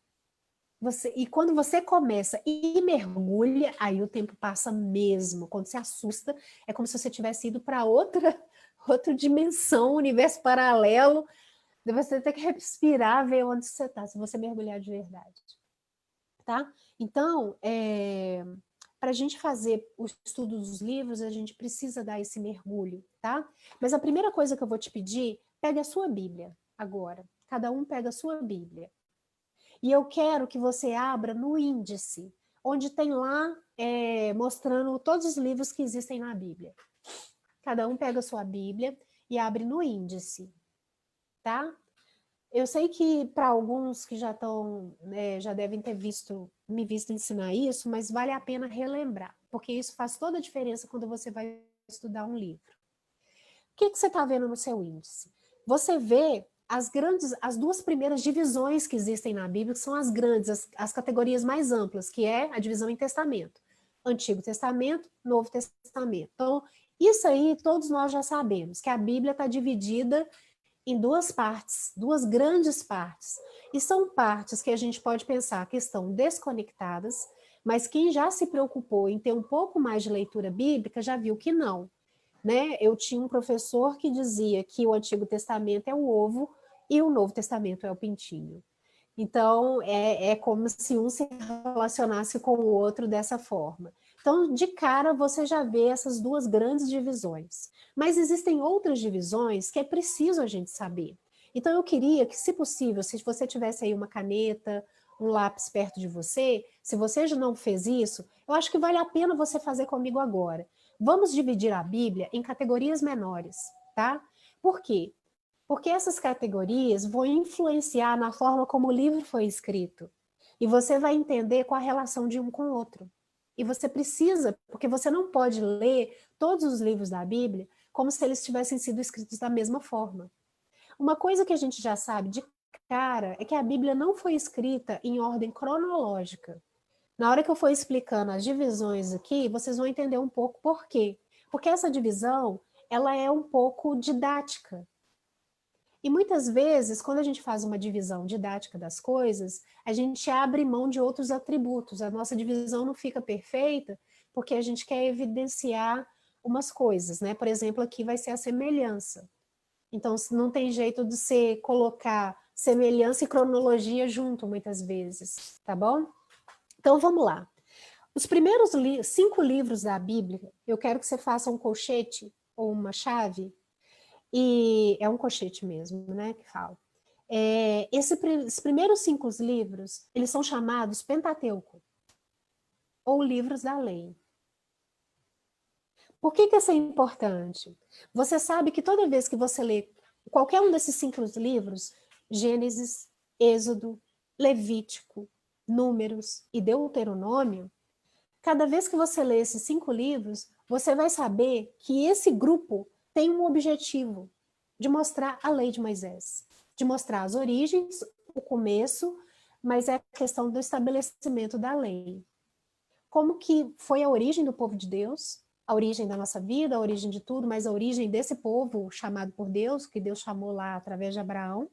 E quando você começa e mergulha, aí o tempo passa mesmo. Quando você assusta, é como se você tivesse ido para outra dimensão, universo paralelo. Você tem que respirar, ver onde você está, se você mergulhar de verdade. Tá? Então, para a gente fazer o estudo dos livros, a gente precisa dar esse mergulho, tá? Mas a primeira coisa que eu vou te pedir, pegue a sua Bíblia agora. Cada um pega a sua Bíblia. E eu quero que você abra no índice, onde tem lá mostrando todos os livros que existem na Bíblia. Cada um pega a sua Bíblia e abre no índice, tá? Eu sei que para alguns que já estão, né, já devem ter me visto ensinar isso, mas vale a pena relembrar, porque isso faz toda a diferença quando você vai estudar um livro. O que você está vendo no seu índice? Você vê as duas primeiras divisões que existem na Bíblia, que são as grandes, as categorias mais amplas, que é a divisão em testamento. Antigo Testamento, Novo Testamento. Então, isso aí todos nós já sabemos, que a Bíblia está dividida em duas partes, duas grandes partes. E são partes que a gente pode pensar que estão desconectadas, mas quem já se preocupou em ter um pouco mais de leitura bíblica já viu que não. Né? Eu tinha um professor que dizia que o Antigo Testamento é o ovo e o Novo Testamento é o pintinho. Então, é como se um se relacionasse com o outro dessa forma. Então, de cara, você já vê essas duas grandes divisões. Mas existem outras divisões que é preciso a gente saber. Então, eu queria que, se possível, se você tivesse aí uma caneta, um lápis perto de você, se você já não fez isso, eu acho que vale a pena você fazer comigo agora. Vamos dividir a Bíblia em categorias menores, tá? Por quê? Porque essas categorias vão influenciar na forma como o livro foi escrito. E você vai entender qual a relação de um com o outro. E você precisa, porque você não pode ler todos os livros da Bíblia como se eles tivessem sido escritos da mesma forma. Uma coisa que a gente já sabe de cara é que a Bíblia não foi escrita em ordem cronológica. Na hora que eu for explicando as divisões aqui, vocês vão entender um pouco por quê. Porque essa divisão, ela é um pouco didática. E muitas vezes, quando a gente faz uma divisão didática das coisas, a gente abre mão de outros atributos. A nossa divisão não fica perfeita porque a gente quer evidenciar umas coisas, né? Por exemplo, aqui vai ser a semelhança. Então, não tem jeito de você colocar semelhança e cronologia junto, muitas vezes, tá bom? Então, vamos lá. Os primeiros 5 livros da Bíblia, eu quero que você faça um colchete ou uma chave, e é um colchete mesmo, né, que fala. Esses primeiros 5 livros, eles são chamados Pentateuco, ou livros da lei. Por que isso é importante? Você sabe que toda vez que você lê qualquer um desses 5 livros, Gênesis, Êxodo, Levítico, Números e Deuteronômio, cada vez que você lê esses 5 livros, você vai saber que esse grupo tem um objetivo de mostrar a lei de Moisés, de mostrar as origens, o começo, mas é a questão do estabelecimento da lei. Como que foi a origem do povo de Deus, a origem da nossa vida, a origem de tudo, mas a origem desse povo chamado por Deus, que Deus chamou lá através de Abraão,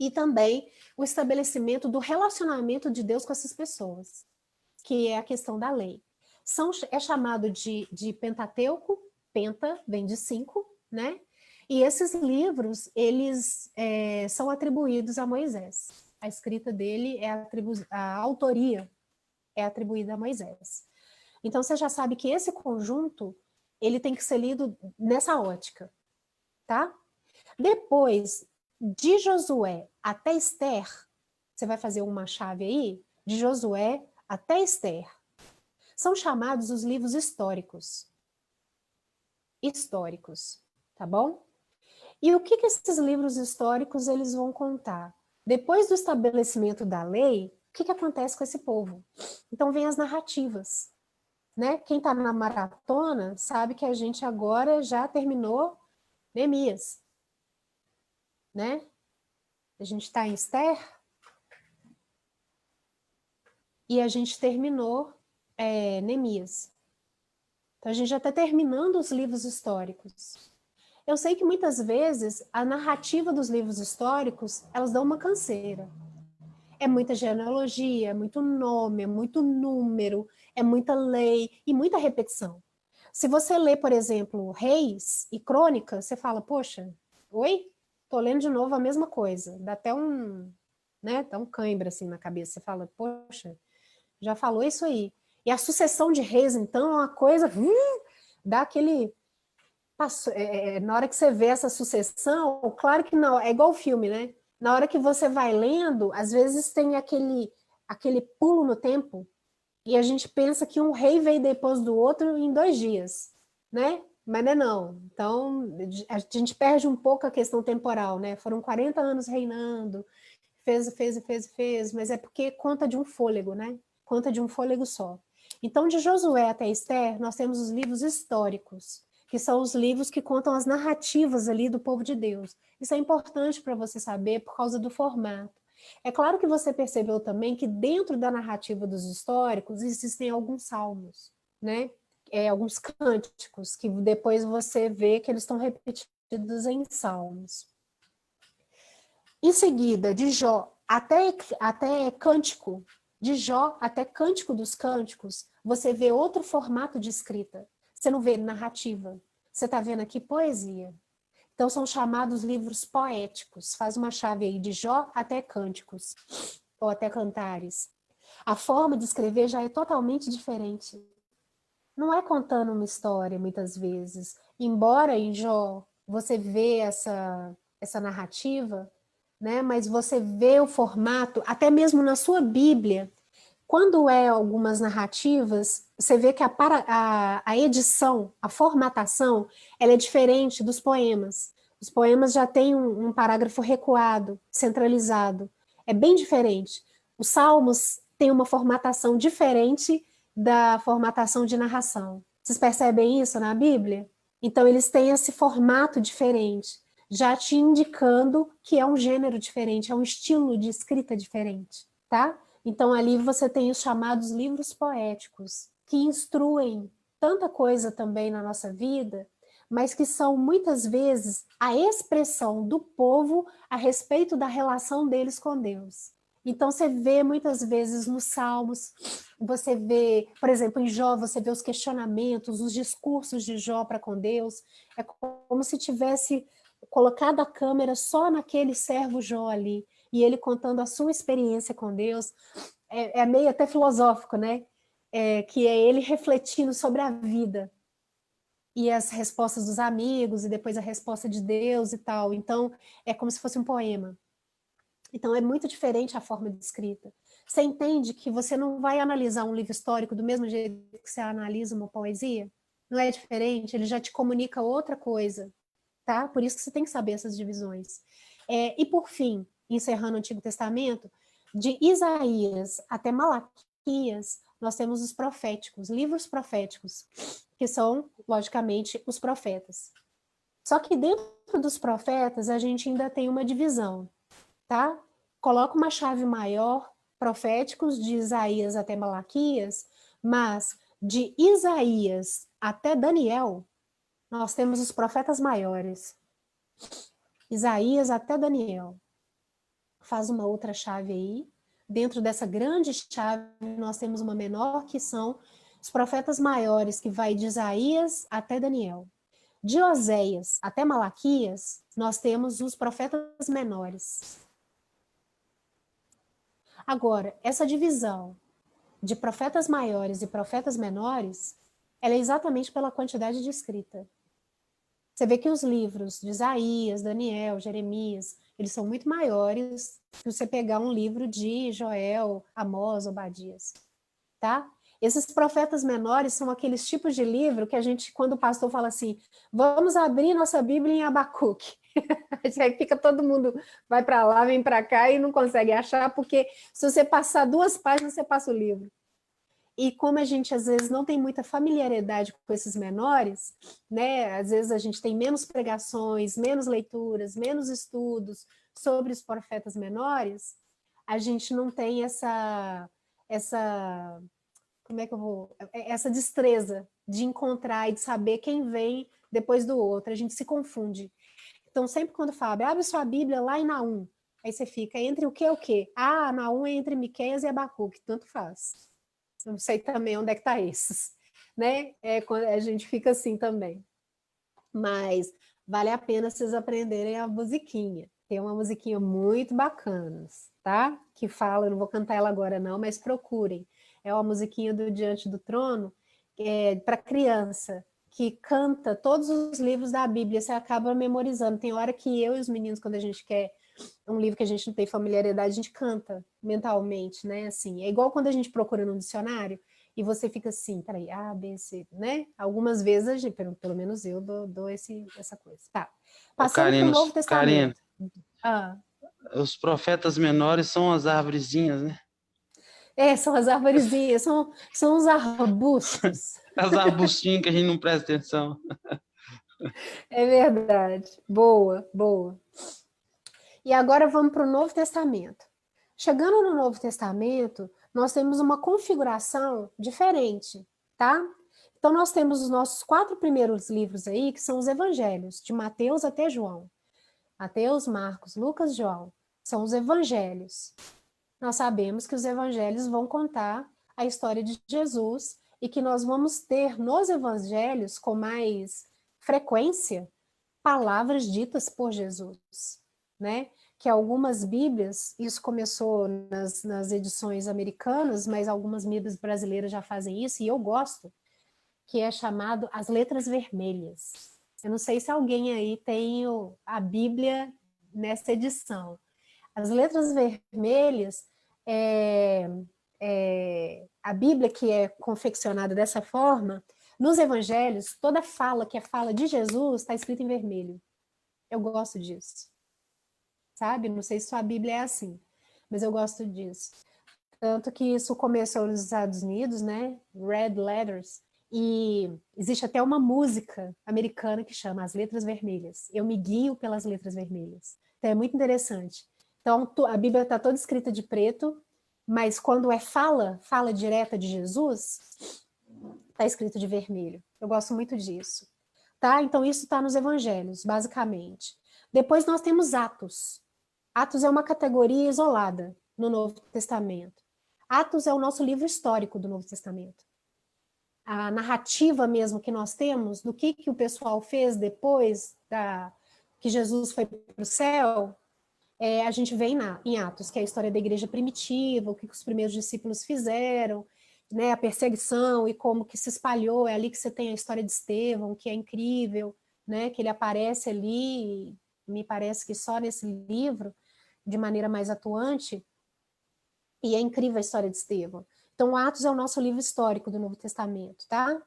e também o estabelecimento do relacionamento de Deus com essas pessoas, que é a questão da lei. É chamado de Pentateuco, Penta vem de 5, né? E esses livros, eles são atribuídos a Moisés. A escrita dele, a autoria é atribuída a Moisés. Então, você já sabe que esse conjunto, ele tem que ser lido nessa ótica, tá? Depois, de Josué até Esther, você vai fazer uma chave aí, de Josué até Esther, são chamados os livros históricos. Históricos, tá bom? E o que esses livros históricos eles vão contar? Depois do estabelecimento da lei, o que acontece com esse povo? Então, vem as narrativas, né? Quem está na maratona sabe que a gente agora já terminou Neemias, né? A gente está em Esther e a gente terminou Neemias. Então, a gente já está terminando os livros históricos. Eu sei que muitas vezes a narrativa dos livros históricos, elas dão uma canseira. É muita genealogia, é muito nome, é muito número, é muita lei e muita repetição. Se você lê, por exemplo, Reis e Crônicas, você fala, poxa, oi? Tô lendo de novo a mesma coisa. Dá até dá um cãibra assim na cabeça. Você fala, poxa, já falou isso aí. E a sucessão de reis, então, é uma coisa, dá aquele... na hora que você vê essa sucessão, claro que não, é igual o filme, né? Na hora que você vai lendo, às vezes tem aquele pulo no tempo, e a gente pensa que um rei veio depois do outro em 2 dias, né? mas não é não. Então, a gente perde um pouco a questão temporal, né? Foram 40 anos reinando, fez, mas é porque conta de um fôlego, né? Conta de um fôlego só. Então, de Josué até Esther, nós temos os livros históricos, que são os livros que contam as narrativas ali do povo de Deus. Isso é importante para você saber por causa do formato. É claro que você percebeu também que dentro da narrativa dos históricos existem alguns salmos, né? Alguns cânticos, que depois você vê que eles estão repetidos em salmos. Em seguida, de Jó até Cântico, de Jó até Cântico dos Cânticos, você vê outro formato de escrita. Você não vê narrativa, você está vendo aqui poesia. Então, são chamados livros poéticos. Faz uma chave aí de Jó até Cânticos, ou até Cantares. A forma de escrever já é totalmente diferente. Não é contando uma história, muitas vezes. Embora em Jó você vê essa narrativa, né? Mas você vê o formato, até mesmo na sua Bíblia, quando é algumas narrativas, você vê que a edição, a formatação, ela é diferente dos poemas. Os poemas já têm um parágrafo recuado, centralizado. É bem diferente. Os salmos têm uma formatação diferente da formatação de narração. Vocês percebem isso na Bíblia? Então, eles têm esse formato diferente, já te indicando que é um gênero diferente, é um estilo de escrita diferente, tá? Então, ali você tem os chamados livros poéticos, que instruem tanta coisa também na nossa vida, mas que são, muitas vezes, a expressão do povo a respeito da relação deles com Deus. Então, você vê, muitas vezes, nos Salmos, você vê, por exemplo, em Jó, você vê os questionamentos, os discursos de Jó para com Deus, é como se tivesse colocado a câmera só naquele servo Jó ali, e ele contando a sua experiência com Deus, é meio até filosófico, né? Que é ele refletindo sobre a vida, e as respostas dos amigos, e depois a resposta de Deus e tal. Então, é como se fosse um poema. Então, é muito diferente a forma de escrita. Você entende que você não vai analisar um livro histórico do mesmo jeito que você analisa uma poesia? Não é diferente, ele já te comunica outra coisa, tá? Por isso que você tem que saber essas divisões. E por fim, encerrando o Antigo Testamento, de Isaías até Malaquias, nós temos os proféticos, livros proféticos, que são, logicamente, os profetas. Só que dentro dos profetas, a gente ainda tem uma divisão, tá? Coloca uma chave maior, proféticos de Isaías até Malaquias, mas de Isaías até Daniel, nós temos os profetas maiores. Isaías até Daniel. Faz uma outra chave aí. Dentro dessa grande chave, nós temos uma menor, que são os profetas maiores, que vai de Isaías até Daniel. De Oséias até Malaquias, nós temos os profetas menores. Agora, essa divisão de profetas maiores e profetas menores, ela é exatamente pela quantidade de escrita. Você vê que os livros de Isaías, Daniel, Jeremias, eles são muito maiores que você pegar um livro de Joel, Amós, Obadias, tá? Esses profetas menores são aqueles tipos de livro que a gente, quando o pastor fala assim, vamos abrir nossa Bíblia em Abacuque. Aí fica todo mundo, vai para lá, vem para cá e não consegue achar, porque se você passar 2 páginas, você passa o livro. E como a gente, às vezes, não tem muita familiaridade com esses menores, né? Às vezes a gente tem menos pregações, menos leituras, menos estudos sobre os profetas menores, a gente não tem essa como é que eu vou, essa destreza de encontrar e de saber quem vem depois do outro, a gente se confunde. Então, sempre quando fala, abre sua Bíblia lá em Naum, aí você fica, entre o quê e o quê? Ah, Naum é entre Miqueias e Abacuque, tanto faz. Eu não sei também onde é que está esses, né? Quando a gente fica assim também. Mas vale a pena vocês aprenderem a musiquinha. Tem uma musiquinha muito bacana, tá? Que fala, eu não vou cantar ela agora não, mas procurem. É uma musiquinha do Diante do Trono, para criança, que canta todos os livros da Bíblia, você acaba memorizando. Tem hora que eu e os meninos, quando a gente quer um livro que a gente não tem familiaridade, a gente canta mentalmente, né? Assim, é igual quando a gente procura no dicionário e você fica assim, peraí, A, B, C, né? Algumas vezes, pelo menos eu dou essa coisa. Tá. Ô, Passando para o Novo Karina, Testamento. Ah, os profetas menores são as arvorezinhas, né? são as arvorezinhas, são os arbustos. As arbustinhas que a gente não presta atenção. É verdade. Boa, boa. E agora vamos para o Novo Testamento. Chegando no Novo Testamento, nós temos uma configuração diferente, tá? Então, nós temos os nossos 4 primeiros livros aí, que são os evangelhos, de Mateus até João. Mateus, Marcos, Lucas, João. São os evangelhos. Nós sabemos que os evangelhos vão contar a história de Jesus e que nós vamos ter nos evangelhos, com mais frequência, palavras ditas por Jesus, né? Que algumas Bíblias, isso começou nas edições americanas, mas algumas Bíblias brasileiras já fazem isso, e eu gosto, que é chamado as letras vermelhas. Eu não sei se alguém aí tem a Bíblia nessa edição. As letras vermelhas, a Bíblia que é confeccionada dessa forma, nos evangelhos, toda fala que é fala de Jesus está escrita em vermelho. Eu gosto disso. Sabe? Não sei se sua Bíblia é assim, mas eu gosto disso. Tanto que isso começou nos Estados Unidos, né? Red Letters. E existe até uma música americana que chama As Letras Vermelhas. Eu me guio pelas letras vermelhas. Então é muito interessante. Então a Bíblia está toda escrita de preto, mas quando é fala direta de Jesus, está escrito de vermelho. Eu gosto muito disso. Tá? Então isso está nos evangelhos, basicamente. Depois nós temos Atos. Atos é uma categoria isolada no Novo Testamento. Atos é o nosso livro histórico do Novo Testamento. A narrativa mesmo que nós temos do que o pessoal fez depois que Jesus foi para o céu, a gente vê em Atos, que é a história da igreja primitiva, o que os primeiros discípulos fizeram, né, a perseguição e como que se espalhou. É ali que você tem a história de Estevão, que é incrível, né, que ele aparece ali, me parece que só nesse livro, de maneira mais atuante, e é incrível a história de Estevão. Então, Atos é o nosso livro histórico do Novo Testamento, tá?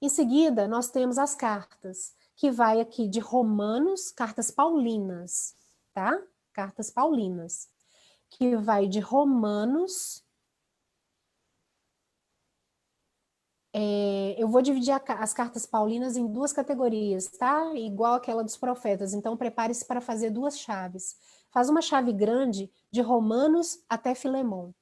Em seguida, nós temos as cartas, que vai aqui de Romanos, cartas paulinas, tá? Cartas paulinas, que vai de Romanos. Eu vou dividir as cartas paulinas em 2 categorias, tá? Igual aquela dos profetas. Então, prepare-se para fazer 2 chaves. Faz uma chave grande de Romanos até Filemon.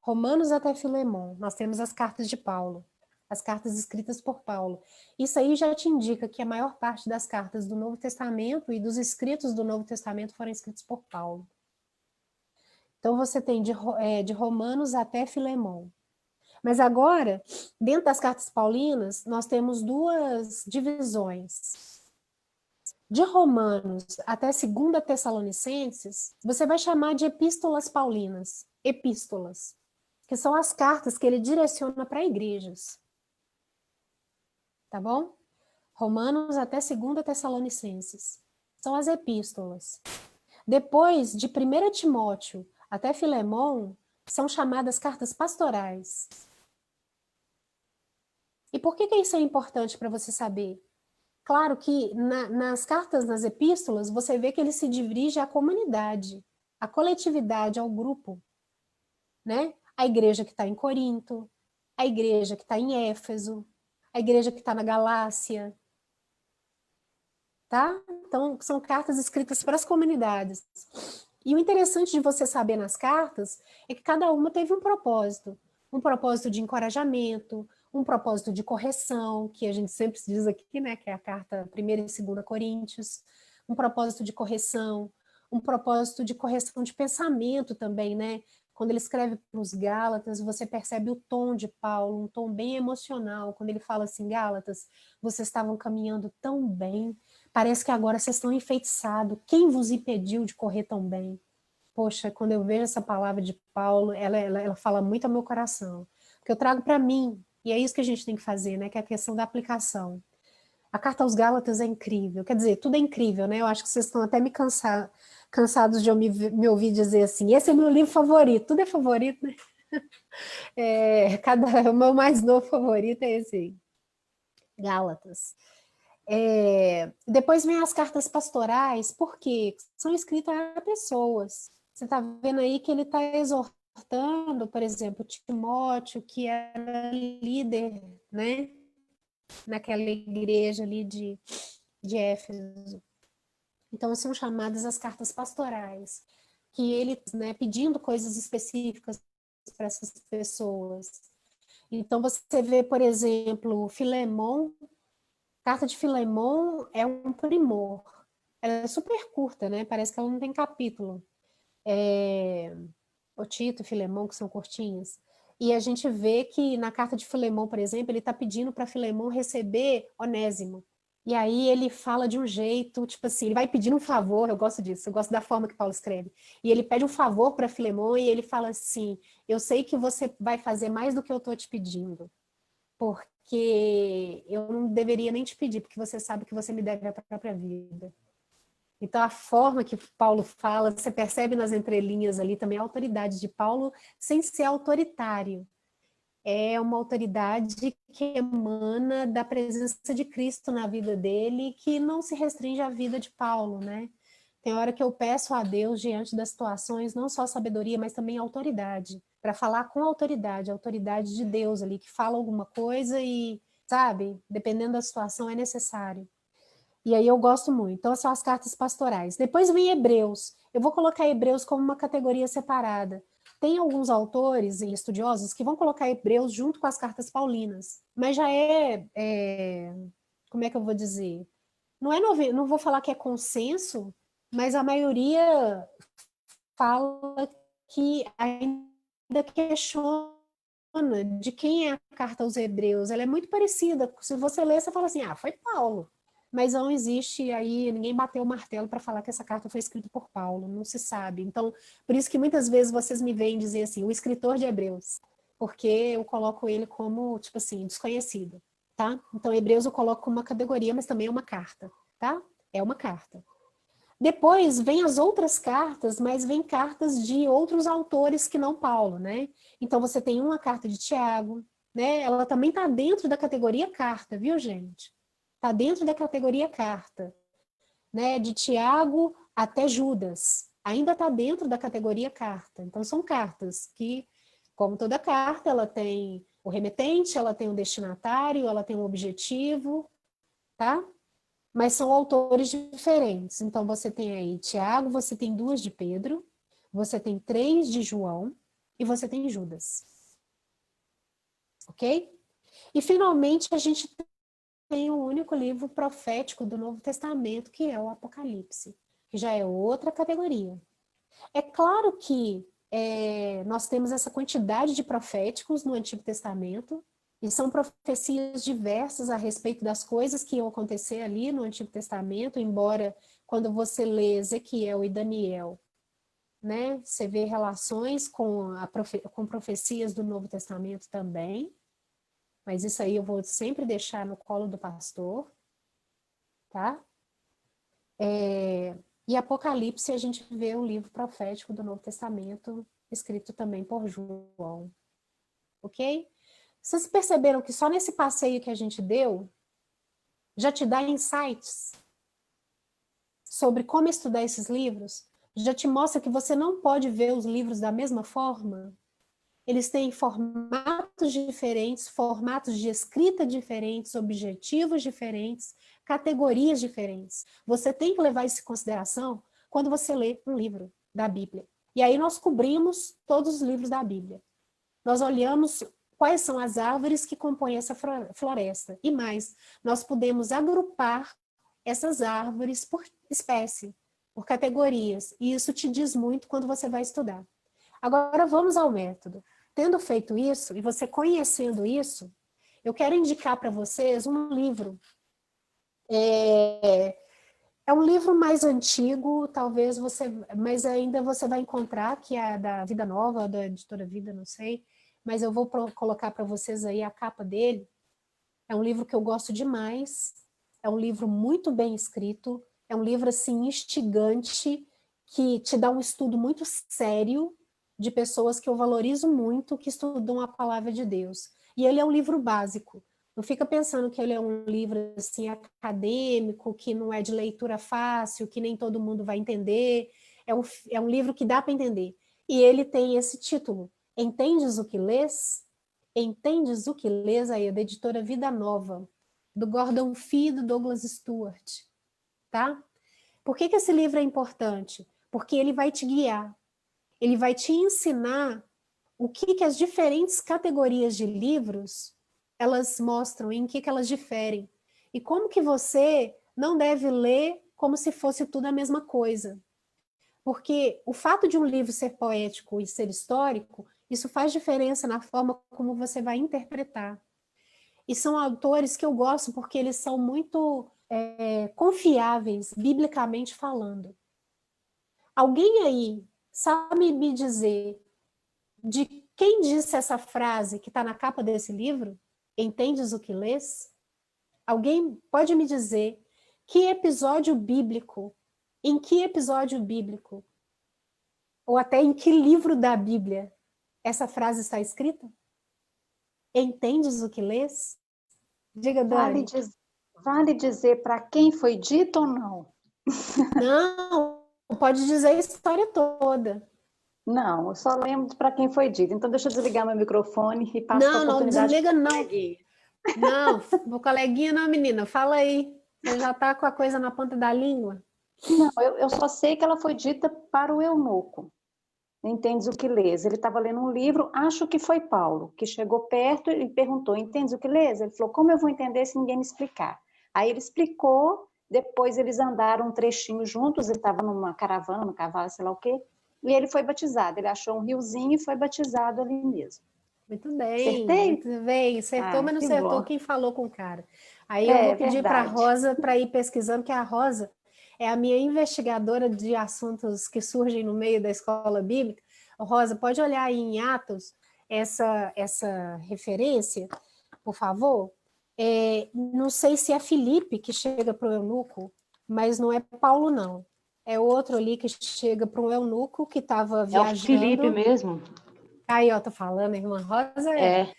Romanos até Filemon. Nós temos as cartas de Paulo, as cartas escritas por Paulo. Isso aí já te indica que a maior parte das cartas do Novo Testamento e dos escritos do Novo Testamento foram escritos por Paulo. Então, você tem de Romanos até Filemon. Mas agora, dentro das cartas paulinas, nós temos 2 divisões. De Romanos até 2 Tessalonicenses, você vai chamar de epístolas paulinas, epístolas, que são as cartas que ele direciona para igrejas. Tá bom? Romanos até 2 Tessalonicenses. São as epístolas. Depois, de 1 Timóteo até Filemon, são chamadas cartas pastorais. E por que isso é importante para você saber? Claro que nas cartas, nas epístolas, você vê que ele se dirige à comunidade, à coletividade, ao grupo, né? A igreja que está em Corinto, a igreja que está em Éfeso, a igreja que está na Galácia, tá? Então, são cartas escritas para as comunidades. E o interessante de você saber nas cartas é que cada uma teve um propósito de encorajamento, um propósito de correção, que a gente sempre diz aqui, né, que é a carta 1ª e 2ª Coríntios, um propósito de correção, um propósito de correção de pensamento também, né? Quando ele escreve para os Gálatas, você percebe o tom de Paulo, um tom bem emocional, quando ele fala assim, Gálatas, vocês estavam caminhando tão bem, parece que agora vocês estão enfeitiçados, quem vos impediu de correr tão bem? Poxa, quando eu vejo essa palavra de Paulo, ela fala muito ao meu coração, porque eu trago para mim, e é isso que a gente tem que fazer, né? Que é a questão da aplicação. A carta aos Gálatas é incrível, quer dizer, tudo é incrível, né? Eu acho que vocês estão até cansados de me ouvir dizer assim, esse é o meu livro favorito, tudo é favorito, né? O meu mais novo favorito é esse aí, Gálatas. Depois vem as cartas pastorais, porque são escritas a pessoas. Você está vendo aí que ele está exortando, por exemplo, Timóteo, que era líder, né, naquela igreja ali de Éfeso. Então, são chamadas as cartas pastorais, que ele, né, pedindo coisas específicas para essas pessoas. Então, você vê, por exemplo, Filemon. Carta de Filemon é um primor. Ela é super curta, né? Parece que ela não tem capítulo. O Tito e Filemon, que são curtinhas. E a gente vê que na carta de Filemon, por exemplo, ele está pedindo para Filemon receber Onésimo. E aí ele fala de um jeito, tipo assim, ele vai pedindo um favor, eu gosto disso, eu gosto da forma que Paulo escreve. E ele pede um favor para Filemon e ele fala assim, eu sei que você vai fazer mais do que eu estou te pedindo, porque eu não deveria nem te pedir, porque você sabe que você me deve a própria vida. Então, a forma que Paulo fala, você percebe nas entrelinhas ali também a autoridade de Paulo, sem ser autoritário. É uma autoridade que emana da presença de Cristo na vida dele, que não se restringe à vida de Paulo, né? Tem hora que eu peço a Deus, diante das situações, não só sabedoria, mas também autoridade, para falar com autoridade, a autoridade de Deus ali, que fala alguma coisa e, sabe, dependendo da situação, é necessário. E aí eu gosto muito. Então, são as cartas pastorais. Depois vem Hebreus. Eu vou colocar Hebreus como uma categoria separada. Tem alguns autores e estudiosos que vão colocar Hebreus junto com as cartas paulinas. Mas já como é que eu vou dizer? Não vou falar que é consenso, mas a maioria fala que ainda questiona de quem é a carta aos Hebreus. Ela é muito parecida. Se você ler, você fala assim, foi Paulo. Mas não existe aí, ninguém bateu o martelo para falar que essa carta foi escrita por Paulo, não se sabe. Então, por isso que muitas vezes vocês me veem dizer assim, o escritor de Hebreus, porque eu coloco ele como, tipo assim, desconhecido, tá? Então, Hebreus eu coloco como uma categoria, mas também é uma carta, tá? É uma carta. Depois vem as outras cartas, mas vem cartas de outros autores que não Paulo, né? Então, você tem uma carta de Tiago, né? Ela também está dentro da categoria carta, viu, gente? Está dentro da categoria carta, né? De Tiago até Judas. Ainda está dentro da categoria carta. Então, são cartas que, como toda carta, ela tem o remetente, ela tem o destinatário, ela tem um objetivo, tá? Mas são autores diferentes. Então, você tem aí Tiago, você tem 2 de Pedro, você tem 3 de João e você tem Judas. Ok? E, finalmente, a gente tem o único livro profético do Novo Testamento, que é o Apocalipse, que já é outra categoria. É claro que nós temos essa quantidade de proféticos no Antigo Testamento, e são profecias diversas a respeito das coisas que iam acontecer ali no Antigo Testamento, embora quando você lê Ezequiel e Daniel, né, você vê relações com profecias do Novo Testamento também, mas isso aí eu vou sempre deixar no colo do pastor, tá? E Apocalipse a gente vê um livro profético do Novo Testamento, escrito também por João, ok? Vocês perceberam que só nesse passeio que a gente deu, já te dá insights sobre como estudar esses livros? Já te mostra que você não pode ver os livros da mesma forma? Eles têm formatos diferentes, formatos de escrita diferentes, objetivos diferentes, categorias diferentes. Você tem que levar isso em consideração quando você lê um livro da Bíblia. E aí nós cobrimos todos os livros da Bíblia. Nós olhamos quais são as árvores que compõem essa floresta. E mais, nós podemos agrupar essas árvores por espécie, por categorias. E isso te diz muito quando você vai estudar. Agora vamos ao método. Tendo feito isso, e você conhecendo isso, eu quero indicar para vocês um livro. É um livro mais antigo, talvez mas ainda você vai encontrar, que é da Vida Nova, da Editora Vida, não sei, mas eu vou colocar para vocês aí a capa dele. É um livro que eu gosto demais, é um livro muito bem escrito, é um livro assim instigante, que te dá um estudo muito sério de pessoas que eu valorizo muito, que estudam a palavra de Deus. E ele é um livro básico. Não fica pensando que ele é um livro assim, acadêmico, que não é de leitura fácil, que nem todo mundo vai entender. É um livro que dá para entender. E ele tem esse título, Entendes o que lês? Entendes o que lês? Aí é da editora Vida Nova, do Gordon Fee e do Douglas Stuart. Tá? Por que esse livro é importante? Porque ele vai te guiar. Ele vai te ensinar o que as diferentes categorias de livros elas mostram, em que elas diferem. E como que você não deve ler como se fosse tudo a mesma coisa. Porque o fato de um livro ser poético e ser histórico, isso faz diferença na forma como você vai interpretar. E são autores que eu gosto porque eles são muito confiáveis, biblicamente falando. Alguém aí sabe me dizer de quem disse essa frase que está na capa desse livro? Entendes o que lês? Alguém pode me dizer em que episódio bíblico, ou até em que livro da Bíblia essa frase está escrita? Entendes o que lês? Diga, Dani. Vale dizer para quem foi dito ou não? Não, pode dizer a história toda. Não, eu só lembro para quem foi dito. Então, deixa eu desligar meu microfone e passo a Não, oportunidade. desliga não. Não, meu coleguinha não, menina, fala aí. Você já está com a coisa na ponta da língua? Não, eu só sei que ela foi dita para o eunuco. Entendes o que lês? Ele estava lendo um livro, acho que foi Paulo, que chegou perto e perguntou, entendes o que lês? Ele falou, como eu vou entender se ninguém me explicar? Aí ele explicou, depois eles andaram um trechinho juntos, ele estava numa caravana, no cavalo, sei lá o quê, e ele foi batizado. Ele achou um riozinho e foi batizado ali mesmo. Muito bem, Acertei? muito bem. Acertou, mas não Que acertou bom. quem falou com o cara. Aí eu vou pedir para a Verdade. Rosa para ir pesquisando, que a Rosa é a minha investigadora de assuntos que surgem no meio da escola bíblica. Rosa, pode olhar aí em Atos essa referência, por favor? Não sei se é Filipe que chega para o eunuco, mas não é Paulo, não. É outro ali que chega para um eunuco que estava viajando. É o Filipe mesmo. Aí, ó, tô falando, a irmã Rosa É.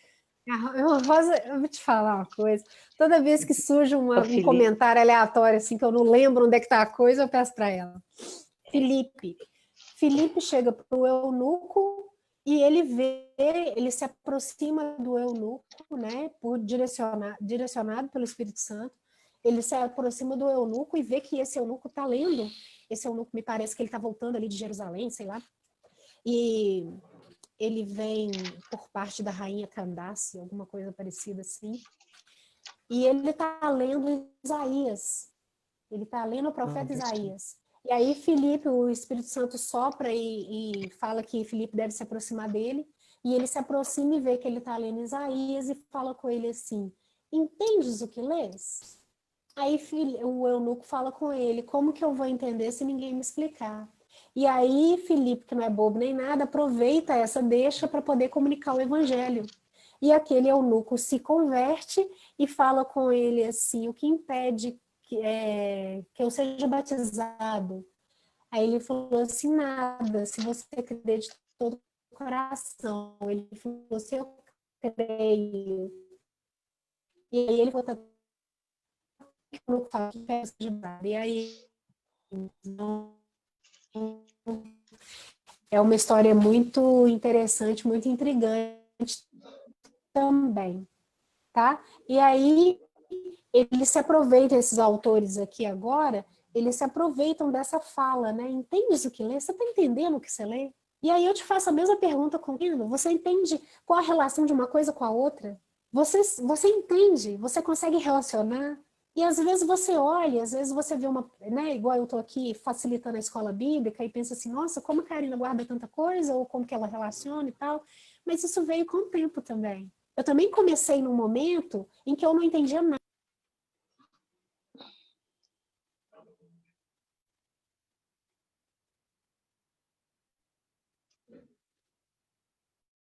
A irmã Rosa, eu vou te falar uma coisa. Toda vez que surge um Filipe. comentário aleatório, assim, que eu não lembro onde é que está a coisa, eu peço para ela. Filipe. Filipe chega para o eunuco e ele se aproxima do eunuco, né, direcionado pelo Espírito Santo. Ele se aproxima do eunuco e vê que esse eunuco está lendo. Esse eunuco, me parece que ele está voltando ali de Jerusalém, sei lá. E ele vem por parte da rainha Candace, alguma coisa parecida assim. E ele está lendo Isaías. Ele está lendo o profeta Isaías. E aí Filipe, o Espírito Santo sopra e fala que Filipe deve se aproximar dele. E ele se aproxima e vê que ele está lendo Isaías e fala com ele assim, entendes o que lês? Aí o eunuco fala com ele, como que eu vou entender se ninguém me explicar? E aí Filipe, que não é bobo nem nada, aproveita essa deixa para poder comunicar o evangelho. E aquele eunuco se converte e fala com ele assim, o que impede que eu seja batizado? Aí ele falou assim, nada, se você crer de todo o coração. Ele falou, se eu creio. E aí ele falou, e aí é uma história muito interessante, muito intrigante também, tá? E aí eles se aproveitam, esses autores aqui agora, eles se aproveitam dessa fala, né? Entendes o que lê? Você está entendendo o que você lê? E aí eu te faço a mesma pergunta com o você entende qual a relação de uma coisa com a outra? Você entende? Você consegue relacionar? E às vezes você olha, às vezes você vê uma, né, igual eu estou aqui facilitando a escola bíblica e pensa assim, nossa, como a Karina guarda tanta coisa, ou como que ela relaciona e tal, mas isso veio com o tempo também. Eu também comecei num momento em que eu não entendia nada.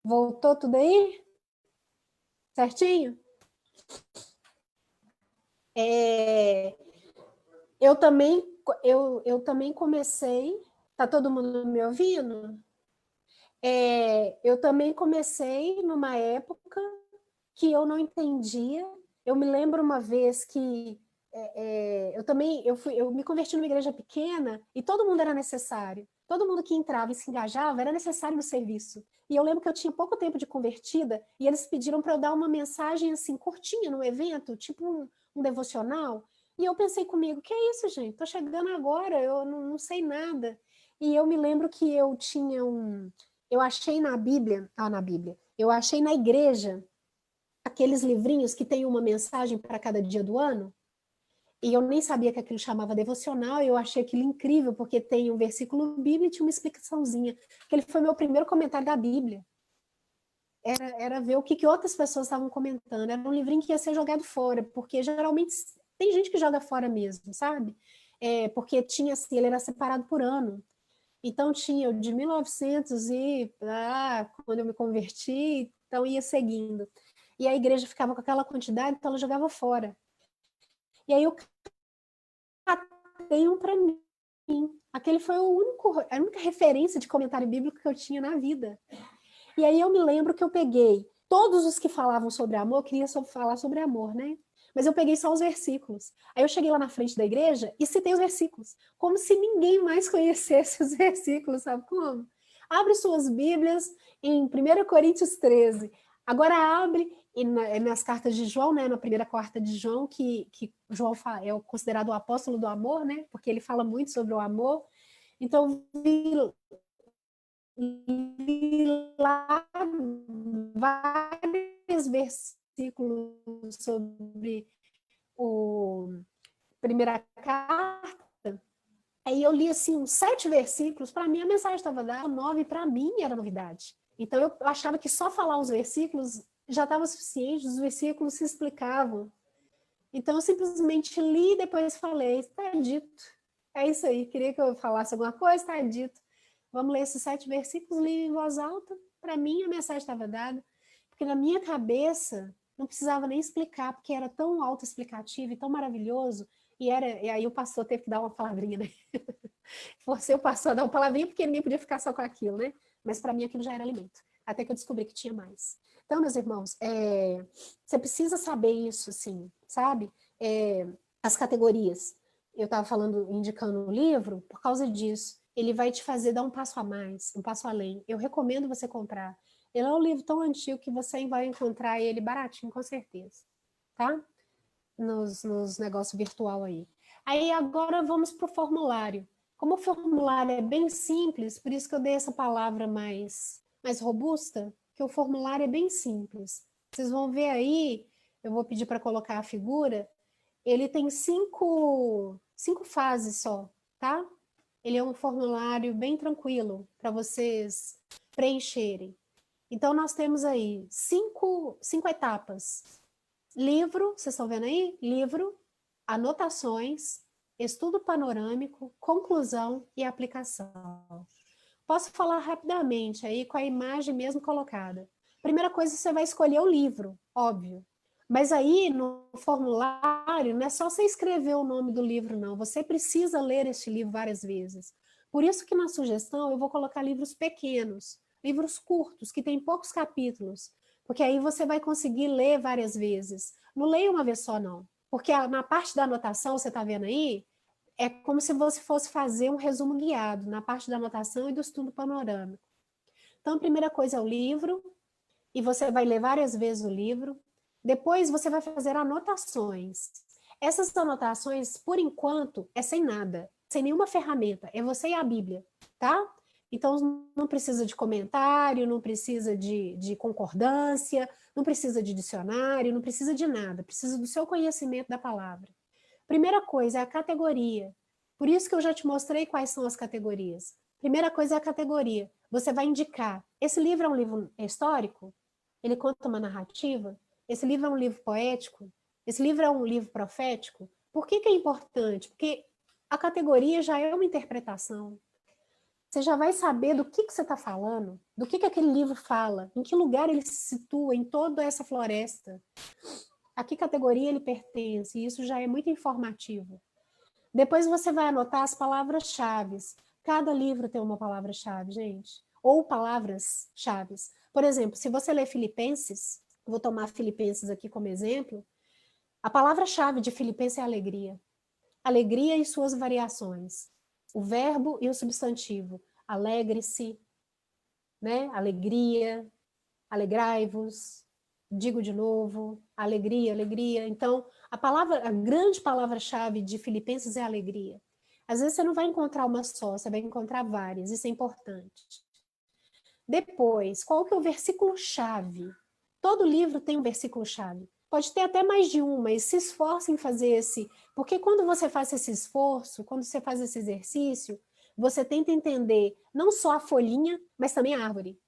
Voltou tudo aí? Certinho? Eu também comecei. Tá todo mundo me ouvindo? Eu também comecei numa época que eu não entendia. Eu me lembro uma vez que eu me converti numa igreja pequena e todo mundo era necessário. Todo mundo que entrava e se engajava era necessário no serviço. E eu lembro que eu tinha pouco tempo de convertida e eles pediram para eu dar uma mensagem assim curtinha no evento, tipo um devocional. E eu pensei comigo, que é isso, gente? Tô chegando agora, eu não sei nada. E eu me lembro que eu achei eu achei na igreja aqueles livrinhos que tem uma mensagem para cada dia do ano. E eu nem sabia que aquilo chamava devocional, e eu achei aquilo incrível, porque tem um versículo bíblico e tinha uma explicaçãozinha. Aquele foi meu primeiro comentário da Bíblia. Era ver o que outras pessoas estavam comentando. Era um livrinho que ia ser jogado fora, porque geralmente tem gente que joga fora mesmo, sabe? Porque tinha assim, ele era separado por ano. Então tinha o de 1900 quando eu me converti, então ia seguindo. E a igreja ficava com aquela quantidade, então ela jogava fora. E aí eu catei um para mim. Aquele foi a única referência de comentário bíblico que eu tinha na vida. E aí eu me lembro que eu peguei todos os que falavam sobre amor, eu queria falar sobre amor, né? Mas eu peguei só os versículos. Aí eu cheguei lá na frente da igreja e citei os versículos, como se ninguém mais conhecesse os versículos, sabe como? Abre suas Bíblias em 1 Coríntios 13. Agora abre nas cartas de João, né, na primeira carta de João, que João é considerado o apóstolo do amor, né? Porque ele fala muito sobre o amor. Então, li lá vários versículos sobre a primeira carta. Aí eu li assim uns 7 versículos, para mim a mensagem estava dada, 9 para mim era novidade. Então eu achava que só falar os versículos já estava suficiente, os versículos se explicavam. Então eu simplesmente li e depois falei, está dito. É isso aí, queria que eu falasse alguma coisa, está dito. Vamos ler esses 7 versículos, li em voz alta. Para mim, a mensagem estava dada. Porque na minha cabeça, não precisava nem explicar, porque era tão autoexplicativo e tão maravilhoso. E aí o pastor teve que dar uma palavrinha, né? Forcei o pastor a dar uma palavrinha, porque ninguém podia ficar só com aquilo, né? Mas para mim aquilo já era alimento. Até que eu descobri que tinha mais. Então, meus irmãos, você precisa saber isso, assim, sabe? As categorias. Eu estava falando, indicando o livro, por causa disso. Ele vai te fazer dar um passo a mais, um passo além. Eu recomendo você comprar. Ele é um livro tão antigo que você vai encontrar ele baratinho, com certeza. Tá? Nos negócios virtual aí. Aí agora vamos para o formulário. Como o formulário é bem simples, por isso que eu dei essa palavra mais robusta, que o formulário é bem simples. Vocês vão ver aí, eu vou pedir para colocar a figura, ele tem 5 fases só, tá? Ele é um formulário bem tranquilo para vocês preencherem. Então, nós temos aí 5 etapas. Livro, vocês estão vendo aí? Livro, anotações, estudo panorâmico, conclusão e aplicação. Posso falar rapidamente aí com a imagem mesmo colocada. Primeira coisa, você vai escolher o livro, óbvio. Mas aí, no formulário, não é só você escrever o nome do livro, não. Você precisa ler este livro várias vezes. Por isso que na sugestão eu vou colocar livros pequenos, livros curtos, que têm poucos capítulos, porque aí você vai conseguir ler várias vezes. Não leia uma vez só, não. Porque na parte da anotação, você está vendo aí, é como se você fosse fazer um resumo guiado na parte da anotação e do estudo panorâmico. Então, a primeira coisa é o livro, e você vai ler várias vezes o livro. Depois, você vai fazer anotações. Essas anotações, por enquanto, é sem nada, sem nenhuma ferramenta. É você e a Bíblia, tá? Então, não precisa de comentário, não precisa de concordância, não precisa de dicionário, não precisa de nada. Precisa do seu conhecimento da palavra. Primeira coisa é a categoria. Por isso que eu já te mostrei quais são as categorias. Primeira coisa é a categoria. Você vai indicar. Esse livro é um livro histórico? Ele conta uma narrativa? Esse livro é um livro poético? Esse livro é um livro profético? Por que é importante? Porque a categoria já é uma interpretação. Você já vai saber do que você está falando, do que aquele livro fala, em que lugar ele se situa em toda essa floresta, a que categoria ele pertence, e isso já é muito informativo. Depois você vai anotar as palavras-chave. Cada livro tem uma palavra-chave, gente. ou palavras-chave. Por exemplo, se você ler Filipenses, vou tomar Filipenses aqui como exemplo, a palavra-chave de Filipenses é alegria. Alegria e suas variações. O verbo e o substantivo. Alegre-se, né? Alegria, alegrai-vos, digo de novo, alegria, alegria. Então, a grande palavra-chave de Filipenses é alegria. Às vezes você não vai encontrar uma só, você vai encontrar várias, isso é importante. Depois, qual que é o versículo-chave? Todo livro tem um versículo-chave. Pode ter até mais de um, mas se esforce em fazer esse... Porque quando você faz esse esforço, quando você faz esse exercício, você tenta entender não só a folhinha, mas também a árvore.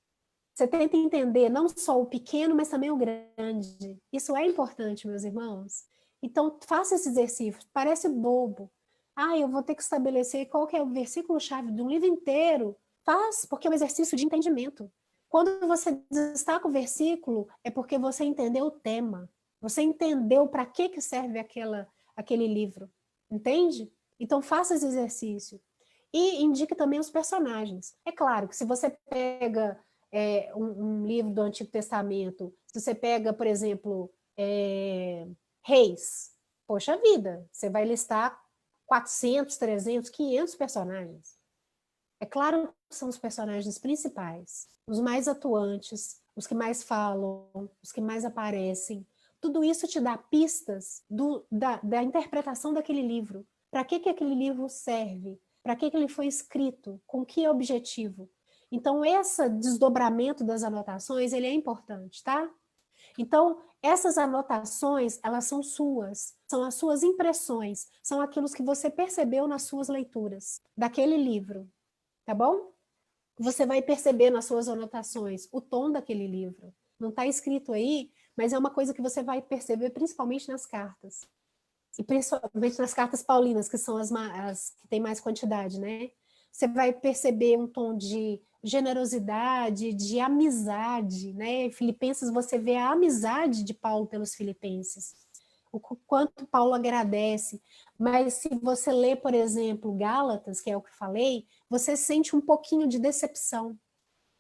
Você tenta entender não só o pequeno, mas também o grande. Isso é importante, meus irmãos. Então, faça esse exercício. Parece bobo. Eu vou ter que estabelecer qual que é o versículo-chave de um livro inteiro. Faz, porque é um exercício de entendimento. Quando você destaca o versículo, é porque você entendeu o tema. Você entendeu para que serve aquele livro. Entende? Então, faça esse exercício. E indique também os personagens. É claro que se você pega um livro do Antigo Testamento, se você pega, por exemplo, Reis, poxa vida, você vai listar 400, 300, 500 personagens. É claro que são os personagens principais, os mais atuantes, os que mais falam, os que mais aparecem. Tudo isso te dá pistas da interpretação daquele livro. Para que aquele livro serve? Para que ele foi escrito? Com que objetivo? Então, esse desdobramento das anotações, ele é importante, tá? Então, essas anotações, elas são as suas impressões, são aquilo que você percebeu nas suas leituras daquele livro, tá bom? Você vai perceber nas suas anotações o tom daquele livro. Não está escrito aí, mas é uma coisa que você vai perceber principalmente nas cartas. E principalmente nas cartas paulinas, que são as que tem mais quantidade, né? Você vai perceber um tom de generosidade, de amizade, né? Em Filipenses você vê a amizade de Paulo pelos filipenses, o quanto Paulo agradece. Mas se você lê, por exemplo, Gálatas, que é o que eu falei, você sente um pouquinho de decepção.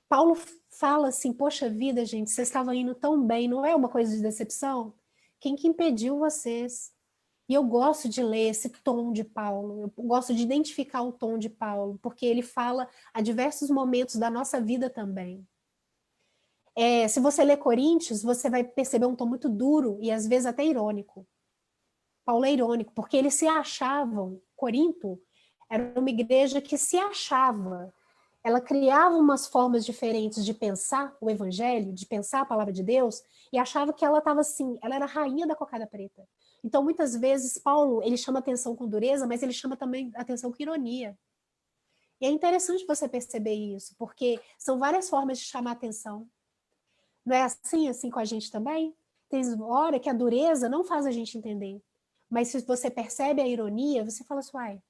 Paulo fala assim, poxa vida, gente, vocês estavam indo tão bem, não é uma coisa de decepção? Quem que impediu vocês? E eu gosto de ler esse tom de Paulo, eu gosto de identificar o tom de Paulo, porque ele fala a diversos momentos da nossa vida também. Se você ler Coríntios, você vai perceber um tom muito duro e às vezes até irônico. Paulo é irônico, porque eles se achavam, Corinto era uma igreja que se achava, ela criava umas formas diferentes de pensar o evangelho, de pensar a palavra de Deus, e achava que ela estava assim, ela era a rainha da cocada preta. Então, muitas vezes, Paulo, ele chama atenção com dureza, mas ele chama também atenção com ironia. E é interessante você perceber isso, porque são várias formas de chamar atenção. Não é assim com a gente também? Tem hora que a dureza não faz a gente entender. Mas se você percebe a ironia, você fala assim, uai,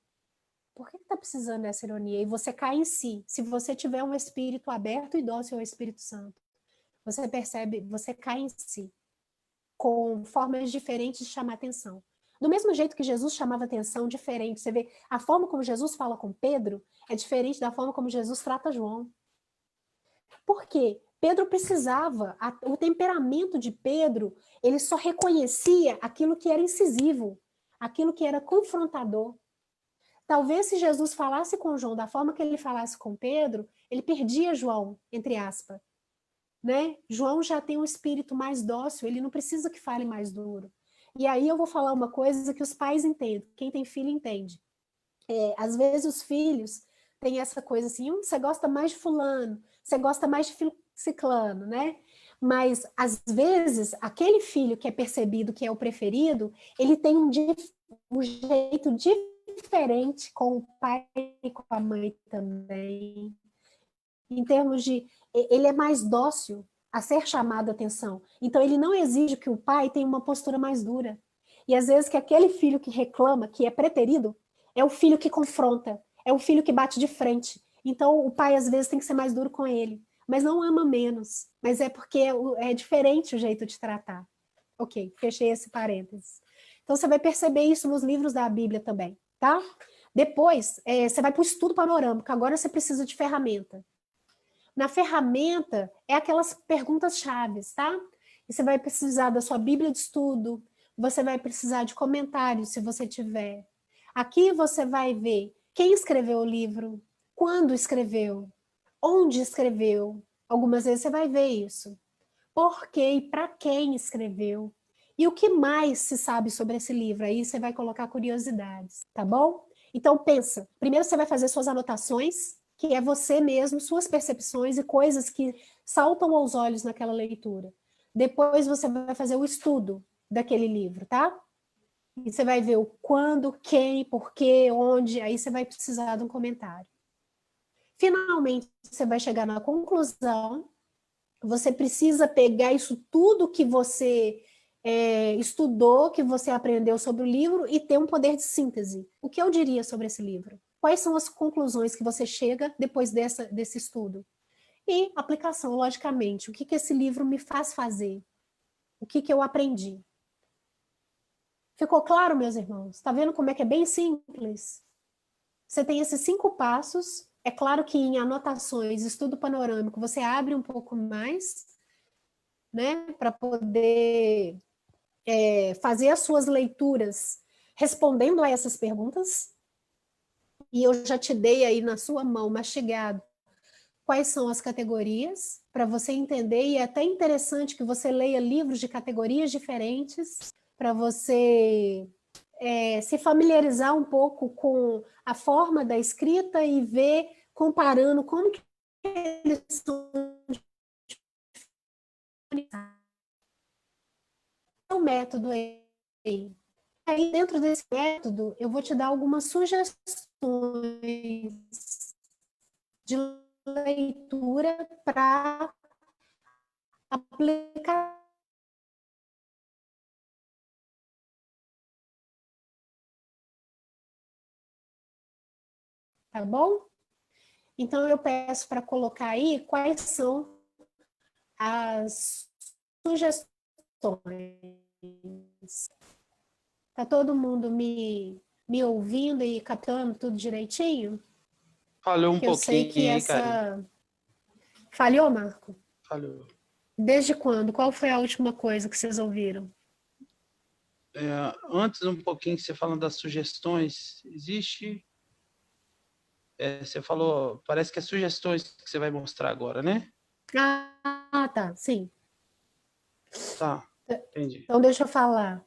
por que está precisando dessa ironia? E você cai em si. Se você tiver um espírito aberto e dócil ao Espírito Santo, você percebe, você cai em si, com formas diferentes de chamar atenção. Do mesmo jeito que Jesus chamava atenção diferente, você vê, a forma como Jesus fala com Pedro é diferente da forma como Jesus trata João. Por quê? Pedro precisava, o temperamento de Pedro, ele só reconhecia aquilo que era incisivo, aquilo que era confrontador. Talvez se Jesus falasse com João da forma que ele falasse com Pedro, ele perdia João, entre aspas. Né? João já tem um espírito mais dócil, ele não precisa que fale mais duro. E aí eu vou falar uma coisa que os pais entendem, quem tem filho entende. Às vezes os filhos têm essa coisa assim, você gosta mais de fulano, você gosta mais de ciclano, né? Mas, às vezes, aquele filho que é percebido que é o preferido, ele tem um jeito diferente com o pai e com a mãe também. Em termos de... Ele é mais dócil a ser chamado a atenção. Então, ele não exige que o pai tenha uma postura mais dura. E, às vezes, que aquele filho que reclama, que é preterido, é o filho que confronta, é o filho que bate de frente. Então, o pai, às vezes, tem que ser mais duro com ele. Mas não ama menos. Mas é porque é diferente o jeito de tratar. Ok, fechei esse parênteses. Então, você vai perceber isso nos livros da Bíblia também, tá? Depois, você vai para o estudo panorâmico. Agora você precisa de ferramenta. Na ferramenta, é aquelas perguntas-chave, tá? E você vai precisar da sua Bíblia de estudo, você vai precisar de comentários, se você tiver. Aqui você vai ver quem escreveu o livro, quando escreveu, onde escreveu. Algumas vezes você vai ver isso. Por quê e para quem escreveu. E o que mais se sabe sobre esse livro? Aí você vai colocar curiosidades, tá bom? Então pensa, primeiro você vai fazer suas anotações, que é você mesmo, suas percepções e coisas que saltam aos olhos naquela leitura. Depois você vai fazer o estudo daquele livro, tá? E você vai ver o quando, quem, porquê, onde, aí você vai precisar de um comentário. Finalmente, você vai chegar na conclusão, você precisa pegar isso tudo que você estudou, que você aprendeu sobre o livro e ter um poder de síntese. O que eu diria sobre esse livro? Quais são as conclusões que você chega depois desse estudo? E aplicação, logicamente. O que esse livro me faz fazer? O que eu aprendi? Ficou claro, meus irmãos? Está vendo como é que é bem simples? Você tem esses 5 passos. É claro que em anotações, estudo panorâmico, você abre um pouco mais, né? Para poder fazer as suas leituras respondendo a essas perguntas. E eu já te dei aí na sua mão, mastigado, quais são as categorias, para você entender, e é até interessante que você leia livros de categorias diferentes, para você se familiarizar um pouco com a forma da escrita e ver, comparando como que eles são o método aí. Aí, dentro desse método, eu vou te dar algumas sugestões de leitura para aplicar. Tá bom? Então, eu peço para colocar aí quais são as sugestões. Tá todo mundo me ouvindo e captando tudo direitinho? Falhou um Que eu sei pouquinho que aí, Karine. Falhou, Marco? Falhou. Desde quando? Qual foi a última coisa que vocês ouviram? Antes um pouquinho que você falando das sugestões, existe... você falou, parece que é sugestões que você vai mostrar agora, né? Tá, sim. Tá, entendi. Então, deixa eu falar.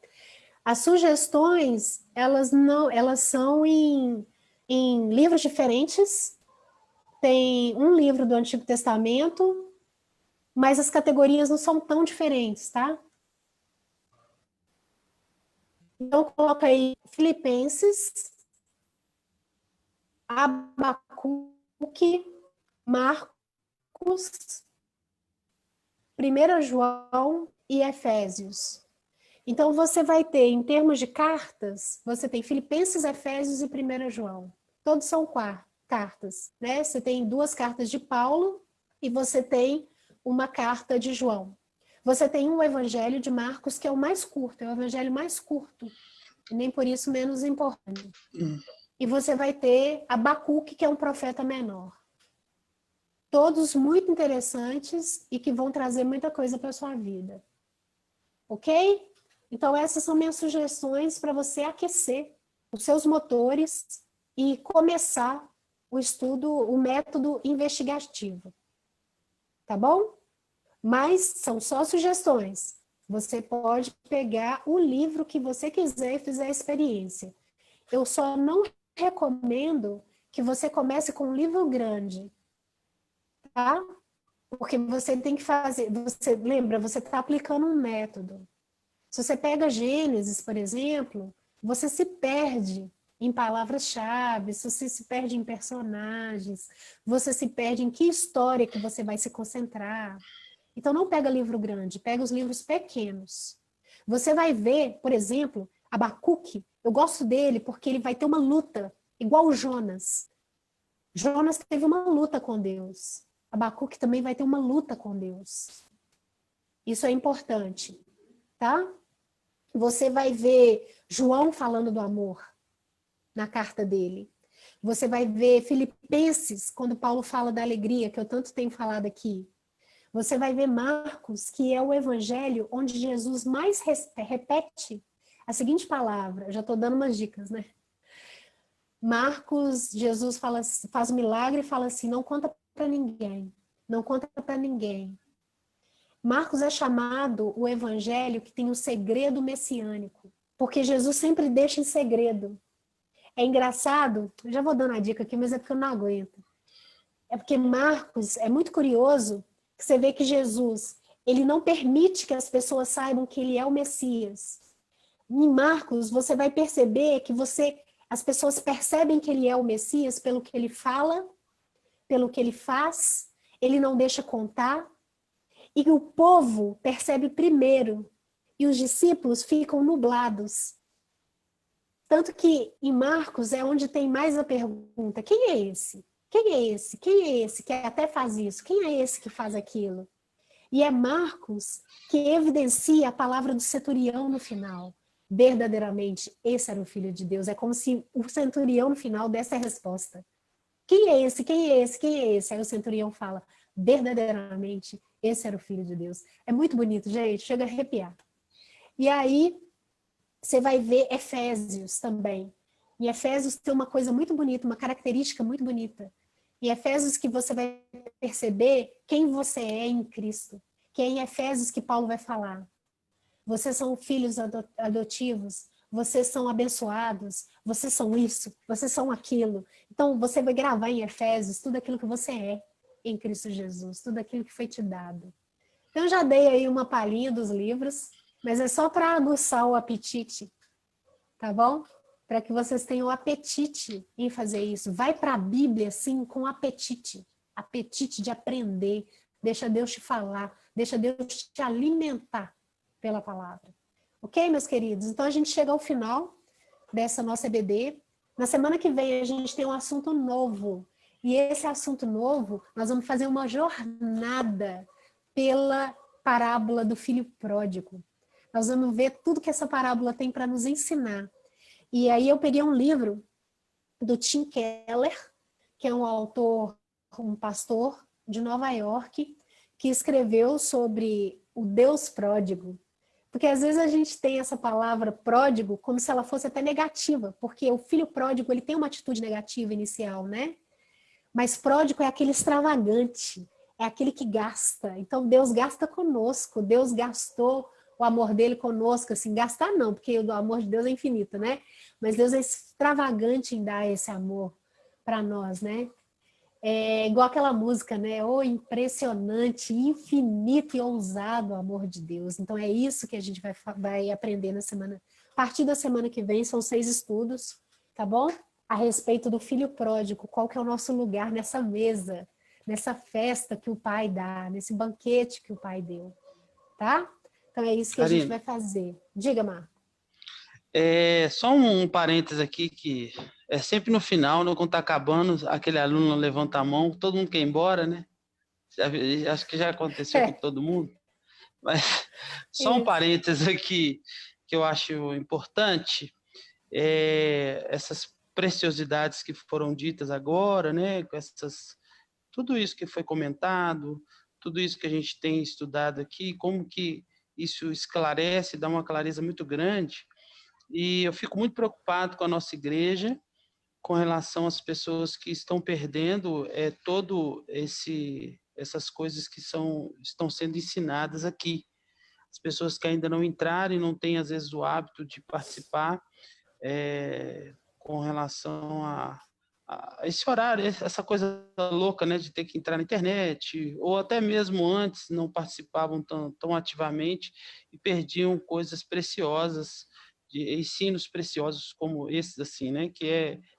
As sugestões, elas são em livros diferentes. Tem um livro do Antigo Testamento, mas as categorias não são tão diferentes, tá? Então, coloca aí Filipenses, Abacuque, Marcos, 1 João e Efésios. Então, você vai ter, em termos de cartas, você tem Filipenses, Efésios e 1 João. Todos são cartas, né? Você tem 2 cartas de Paulo e você tem uma carta de João. Você tem um evangelho de Marcos, que é o mais curto, é o evangelho mais curto, e nem por isso menos importante. E você vai ter Abacuque, que é um profeta menor. Todos muito interessantes e que vão trazer muita coisa para a sua vida. Ok? Então, essas são minhas sugestões para você aquecer os seus motores e começar o estudo, o método investigativo. Tá bom? Mas são só sugestões. Você pode pegar o livro que você quiser e fizer a experiência. Eu só não recomendo que você comece com um livro grande, tá? Porque você tem que fazer, lembra, você está aplicando um método. Se você pega Gênesis, por exemplo, você se perde em palavras-chave, você se perde em personagens, você se perde em que história que você vai se concentrar. Então, não pega livro grande, pega os livros pequenos. Você vai ver, por exemplo, Abacuque, eu gosto dele porque ele vai ter uma luta, igual o Jonas. Jonas teve uma luta com Deus. Abacuque também vai ter uma luta com Deus. Isso é importante, tá? Você vai ver João falando do amor na carta dele. Você vai ver Filipenses, quando Paulo fala da alegria, que eu tanto tenho falado aqui. Você vai ver Marcos, que é o evangelho onde Jesus mais repete a seguinte palavra. Eu já estou dando umas dicas, né? Marcos, Jesus faz um milagre e fala assim, não conta para ninguém, não conta para ninguém. Marcos é chamado o evangelho que tem o segredo messiânico, porque Jesus sempre deixa em segredo. É engraçado, já vou dando a dica aqui, mas é porque eu não aguento. É porque Marcos é muito curioso, que você vê que Jesus, ele não permite que as pessoas saibam que ele é o Messias. Em Marcos, você vai perceber que as pessoas percebem que ele é o Messias pelo que ele fala, pelo que ele faz, ele não deixa contar, e o povo percebe primeiro, e os discípulos ficam nublados. Tanto que em Marcos é onde tem mais a pergunta, quem é esse? Quem é esse? Quem é esse que até faz isso? Quem é esse que faz aquilo? E é Marcos que evidencia a palavra do centurião no final. Verdadeiramente, esse era o Filho de Deus. É como se o centurião no final desse a resposta. Quem é esse? Quem é esse? Quem é esse? Aí o centurião fala, verdadeiramente, esse era o Filho de Deus. É muito bonito, gente, chega a arrepiar. E aí, você vai ver Efésios também. Em Efésios tem uma coisa muito bonita, uma característica muito bonita. Em Efésios que você vai perceber quem você é em Cristo. Que é em Efésios que Paulo vai falar. Vocês são filhos adotivos, vocês são abençoados, vocês são isso, vocês são aquilo. Então, você vai gravar em Efésios tudo aquilo que você é em Cristo Jesus, tudo aquilo que foi te dado. Então, eu já dei aí uma palhinha dos livros, mas é só para aguçar o apetite, tá bom? Para que vocês tenham apetite em fazer isso. Vai para a Bíblia, assim, com apetite. Apetite de aprender. Deixa Deus te falar. Deixa Deus te alimentar pela palavra. Ok, meus queridos? Então, a gente chega ao final dessa nossa EBD. Na semana que vem, a gente tem um assunto novo. E esse assunto novo, nós vamos fazer uma jornada pela parábola do filho pródigo. Nós vamos ver tudo que essa parábola tem para nos ensinar. E aí eu peguei um livro do Tim Keller, que é um autor, um pastor de Nova York, que escreveu sobre o Deus pródigo. Porque às vezes a gente tem essa palavra pródigo como se ela fosse até negativa, porque o filho pródigo ele tem uma atitude negativa inicial, né? Mas pródigo é aquele extravagante, é aquele que gasta. Então Deus gasta conosco, Deus gastou o amor dele conosco, assim, gastar não, porque o amor de Deus é infinito, né? Mas Deus é extravagante em dar esse amor para nós, né? É igual aquela música, né? Oh, impressionante, infinito e ousado o amor de Deus. Então é isso que a gente vai aprender na semana. A partir da semana que vem são 6 estudos, tá bom? A respeito do filho pródigo, qual que é o nosso lugar nessa mesa, nessa festa que o pai dá, nesse banquete que o pai deu, tá? Então é isso que a gente vai fazer. Diga, Marco. Só um parênteses aqui, que é sempre no final, quando está acabando, aquele aluno levanta a mão, todo mundo quer ir embora, né? Acho que já aconteceu com todo mundo. Mas só um parênteses aqui que eu acho importante, essas preciosidades que foram ditas agora, né? Com tudo isso que foi comentado, tudo isso que a gente tem estudado aqui, como que isso esclarece, dá uma clareza muito grande. E eu fico muito preocupado com a nossa igreja, com relação às pessoas que estão perdendo essas coisas que estão sendo ensinadas aqui. As pessoas que ainda não entraram e não têm, às vezes, o hábito de participar com relação a esse horário, essa coisa louca, né, de ter que entrar na internet, ou até mesmo antes não participavam tão ativamente e perdiam coisas preciosas, de ensinos preciosos como esses, assim, né, que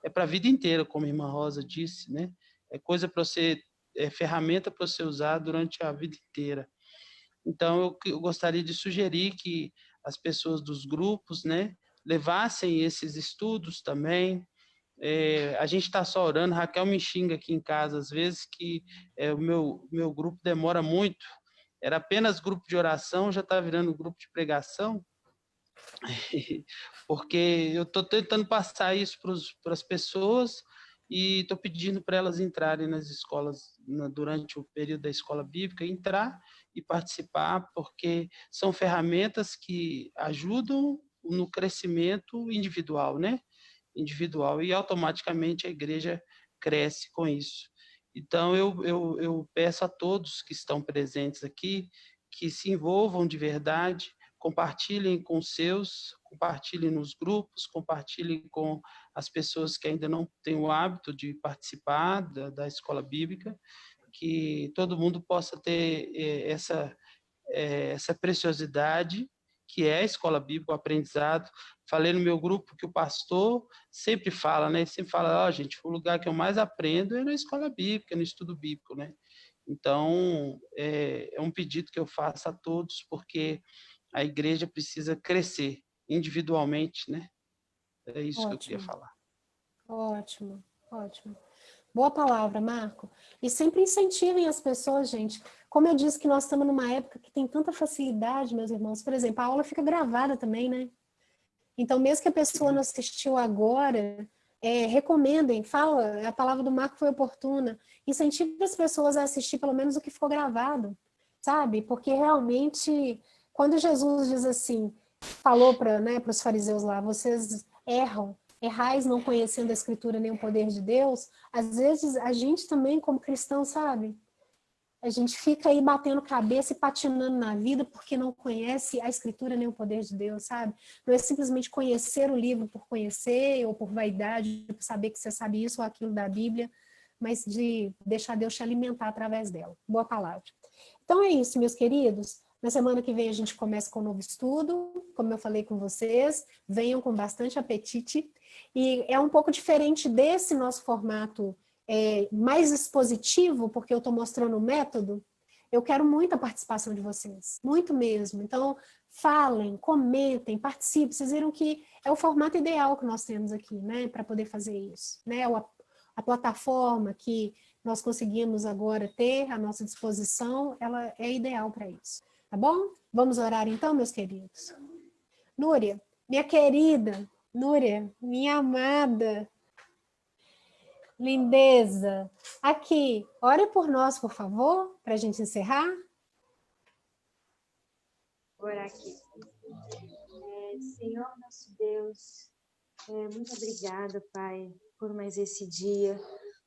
é para a vida inteira, como a irmã Rosa disse, né, é coisa para você, ferramenta para você usar durante a vida inteira. Então, eu gostaria de sugerir que as pessoas dos grupos, né, levassem esses estudos também. A gente está só orando, Raquel me xinga aqui em casa às vezes que o meu grupo demora muito, era apenas grupo de oração, já está virando grupo de pregação, porque eu estou tentando passar isso para as pessoas e estou pedindo para elas entrarem nas escolas durante o período da escola bíblica, entrar e participar, porque são ferramentas que ajudam no crescimento individual, né? Individual, e automaticamente a igreja cresce com isso. Então, eu peço a todos que estão presentes aqui que se envolvam de verdade, compartilhem com os seus, compartilhem nos grupos, compartilhem com as pessoas que ainda não têm o hábito de participar da escola bíblica, que todo mundo possa ter essa preciosidade que é a escola bíblica, o aprendizado. Falei no meu grupo que o pastor sempre fala, né? Sempre fala, gente, o lugar que eu mais aprendo é na escola bíblica, no estudo bíblico, né? Então, é um pedido que eu faço a todos, porque a igreja precisa crescer individualmente, né? É isso Ótimo. Que eu queria falar. Ótimo, ótimo. Boa palavra, Marco. E sempre incentivem as pessoas, gente. Como eu disse que nós estamos numa época que tem tanta facilidade, meus irmãos. Por exemplo, a aula fica gravada também, né? Então, mesmo que a pessoa não assistiu agora, recomendem, fala, a palavra do Marco foi oportuna. Incentive as pessoas a assistir pelo menos o que ficou gravado, sabe? Porque realmente, quando Jesus diz assim, falou para os fariseus lá, vocês errais não conhecendo a Escritura nem o poder de Deus, às vezes a gente também, como cristão, sabe? A gente fica aí batendo cabeça e patinando na vida porque não conhece a Escritura nem o poder de Deus, sabe? Não é simplesmente conhecer o livro por conhecer ou por vaidade, por saber que você sabe isso ou aquilo da Bíblia, mas de deixar Deus te alimentar através dela. Boa palavra. Então é isso, meus queridos. Na semana que vem a gente começa com um novo estudo, como eu falei com vocês, venham com bastante apetite. E é um pouco diferente desse nosso formato mais expositivo, porque eu estou mostrando o método. Eu quero muita participação de vocês, muito mesmo. Então, falem, comentem, participem. Vocês viram que é o formato ideal que nós temos aqui, né, para poder fazer isso, né? A plataforma que nós conseguimos agora ter à nossa disposição, ela é ideal para isso. Tá bom? Vamos orar então, meus queridos? Núria, minha querida, Núria, minha amada, lindeza, aqui, ore por nós, por favor, para a gente encerrar. Orar aqui. Senhor, nosso Deus, muito obrigada, Pai, por mais esse dia.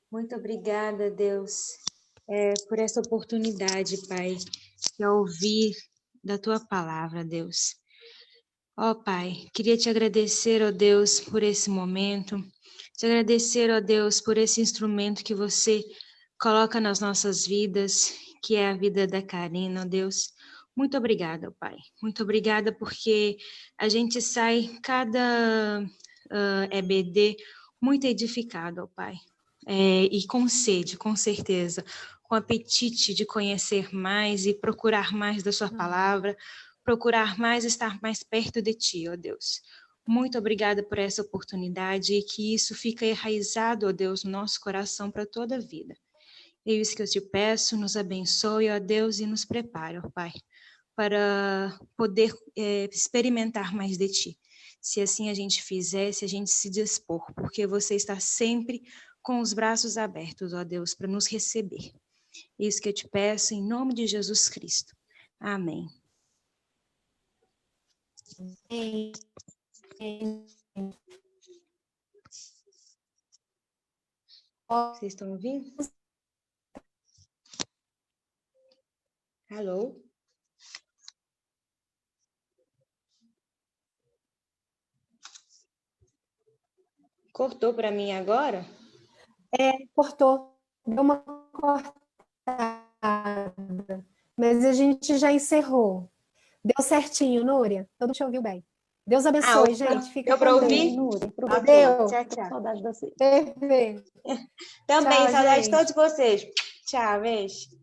Muito obrigada, Deus, por essa oportunidade, Pai, de ouvir da Tua palavra, Deus. Ó Pai, queria te agradecer, ó Deus, por esse momento, te agradecer, ó Deus, por esse instrumento que você coloca nas nossas vidas, que é a vida da Karina, ó Deus. Muito obrigada, ó Pai. Muito obrigada porque a gente sai cada EBD muito edificado, ó Pai. E com sede, com certeza, com apetite de conhecer mais e procurar mais da sua palavra, procurar mais estar mais perto de ti, ó Deus. Muito obrigada por essa oportunidade e que isso fica enraizado, ó Deus, no nosso coração para toda a vida. É isso que eu te peço, nos abençoe, ó Deus, e nos prepare, ó Pai, para poder experimentar mais de ti. Se assim a gente fizer, se a gente se dispor, porque você está sempre com os braços abertos, ó Deus, para nos receber. É isso que eu te peço, em nome de Jesus Cristo. Amém. Vocês estão ouvindo? Alô? Cortou para mim agora? Cortou. Deu uma cortada. Mas a gente já encerrou. Deu certinho, Núria? Todo mundo te ouviu bem. Deus abençoe, gente. Fica deu para ouvir? Núria, Deu. Tchau, tchau. Saudade de você. Perfeito. Também, Tchau, saudade de gente. todos vocês. Tchau, beijo.